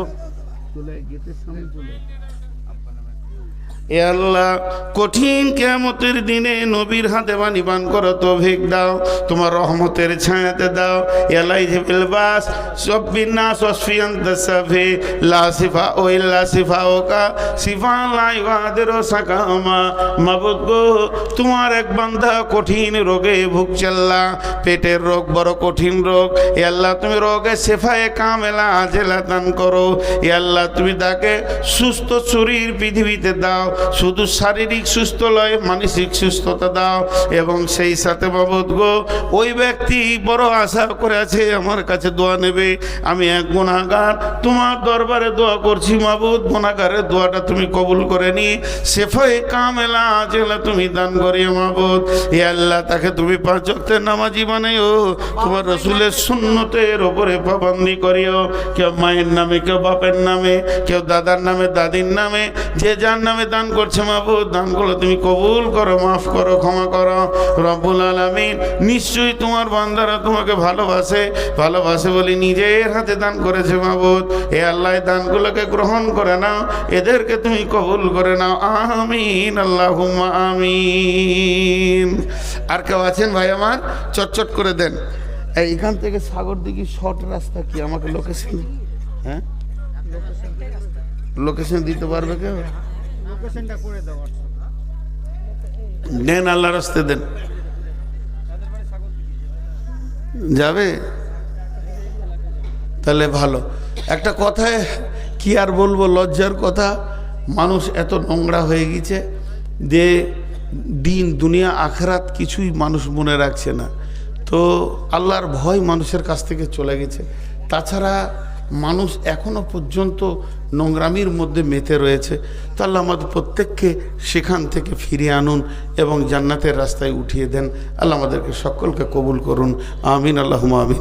এ আল্লাহ, কঠিন কিয়ামতের দিনে নবীর হাতে পানি পান করো তৌফিক দাও, তোমার রহমতের ছায়াতে দাও। এলাই জিবিল বাস সব্বিন নাস ওয়াসফিয়ান তাসাফি লা সিফা ও ইল্লা সিফাওকা সিফা লা ইগাদিরু সাকামা। মাবুদ গো, তোমার এক বান্দা কঠিন রোগে ভুগছে আল্লাহ, পেটের রোগ বড় কঠিন রোগ। এ আল্লাহ, তুমি রোগে শেফায়ে কামেলা আজেলা দান করো। এ আল্লাহ, তুমি তাকে সুস্থ শরীর পৃথিবীতে দাও, শুধু শারীরিক সুস্থ নয় মানসিক সুস্থতা দাও। এবং সেই সাথে মাবুদ গো, ওই ব্যক্তি বড় আশা করে আছে আমার কাছে দোয়া নেবে। আমি এক গুনাহগার, তোমার দরবারে দোয়া করছি মাবুদ, গুনাহগারের দোয়াটা তুমি কবুল করে নি, শেফায়ে কামেলা আজেলা তুমি দান করিও মাবুদ। হে আল্লাহ, তাকে তুমি 5 ওয়াক্তের নামাজি বানাইও, তোমার রসুলের সুন্নতের ওপরে পাবন্দি করিও। কেউ মায়ের নামে, কেউ বাপের নামে, কেউ দাদার নামে, দাদির নামে, যে যার নামে দান করছে মাবুদ, দানগুলো তুমি কবুল করো, মাফ করো, ক্ষমা করো রব্বুল আলামিন। নিশ্চয়ই তোমার বান্দারা তোমাকে ভালোবাসে, ভালোবাসে বলে নিজের হাতে দান করেছে মাবুদ। হে আল্লাহ, দানগুলোকে গ্রহণ করে নাও, এদেরকে তুমি কবুল করে নাও। আমিন, আল্লাহুম্মা আমিন। আর কেউ আছেন ভাই আমার? চটচট করে দেন। এইখান থেকে সাগর দিঘি শর্ট রাস্তা কি? আমাকে লোকেশন, হ্যাঁ লোকেশন দিতে পারবে কেউ? লোকেশনটা করে দাও WhatsApp। দেন, আল্লাহ রাস্তে দেন, যাবে তাহলে ভালো। একটা কথায় কি আর বলবো, লজ্জার কথা, মানুষ এত নোংরা হয়ে গেছে যে দিন দুনিয়া আখেরাত কিছুই মানুষ মনে রাখছে না। তো আল্লাহর ভয় মানুষের কাছ থেকে চলে গেছে। তাছাড়া মানুষ এখনো পর্যন্ত নোংরামির মধ্যে মেতে রয়েছে। তো আল্লাহ আমাদের প্রত্যেককে সেখান থেকে ফিরিয়ে আনুন এবং জান্নাতের রাস্তায় উঠিয়ে দেন। আল্লাহ আমাদেরকে সকলকে কবুল করুন। আমিন, আল্লাহুম্মা আমিন।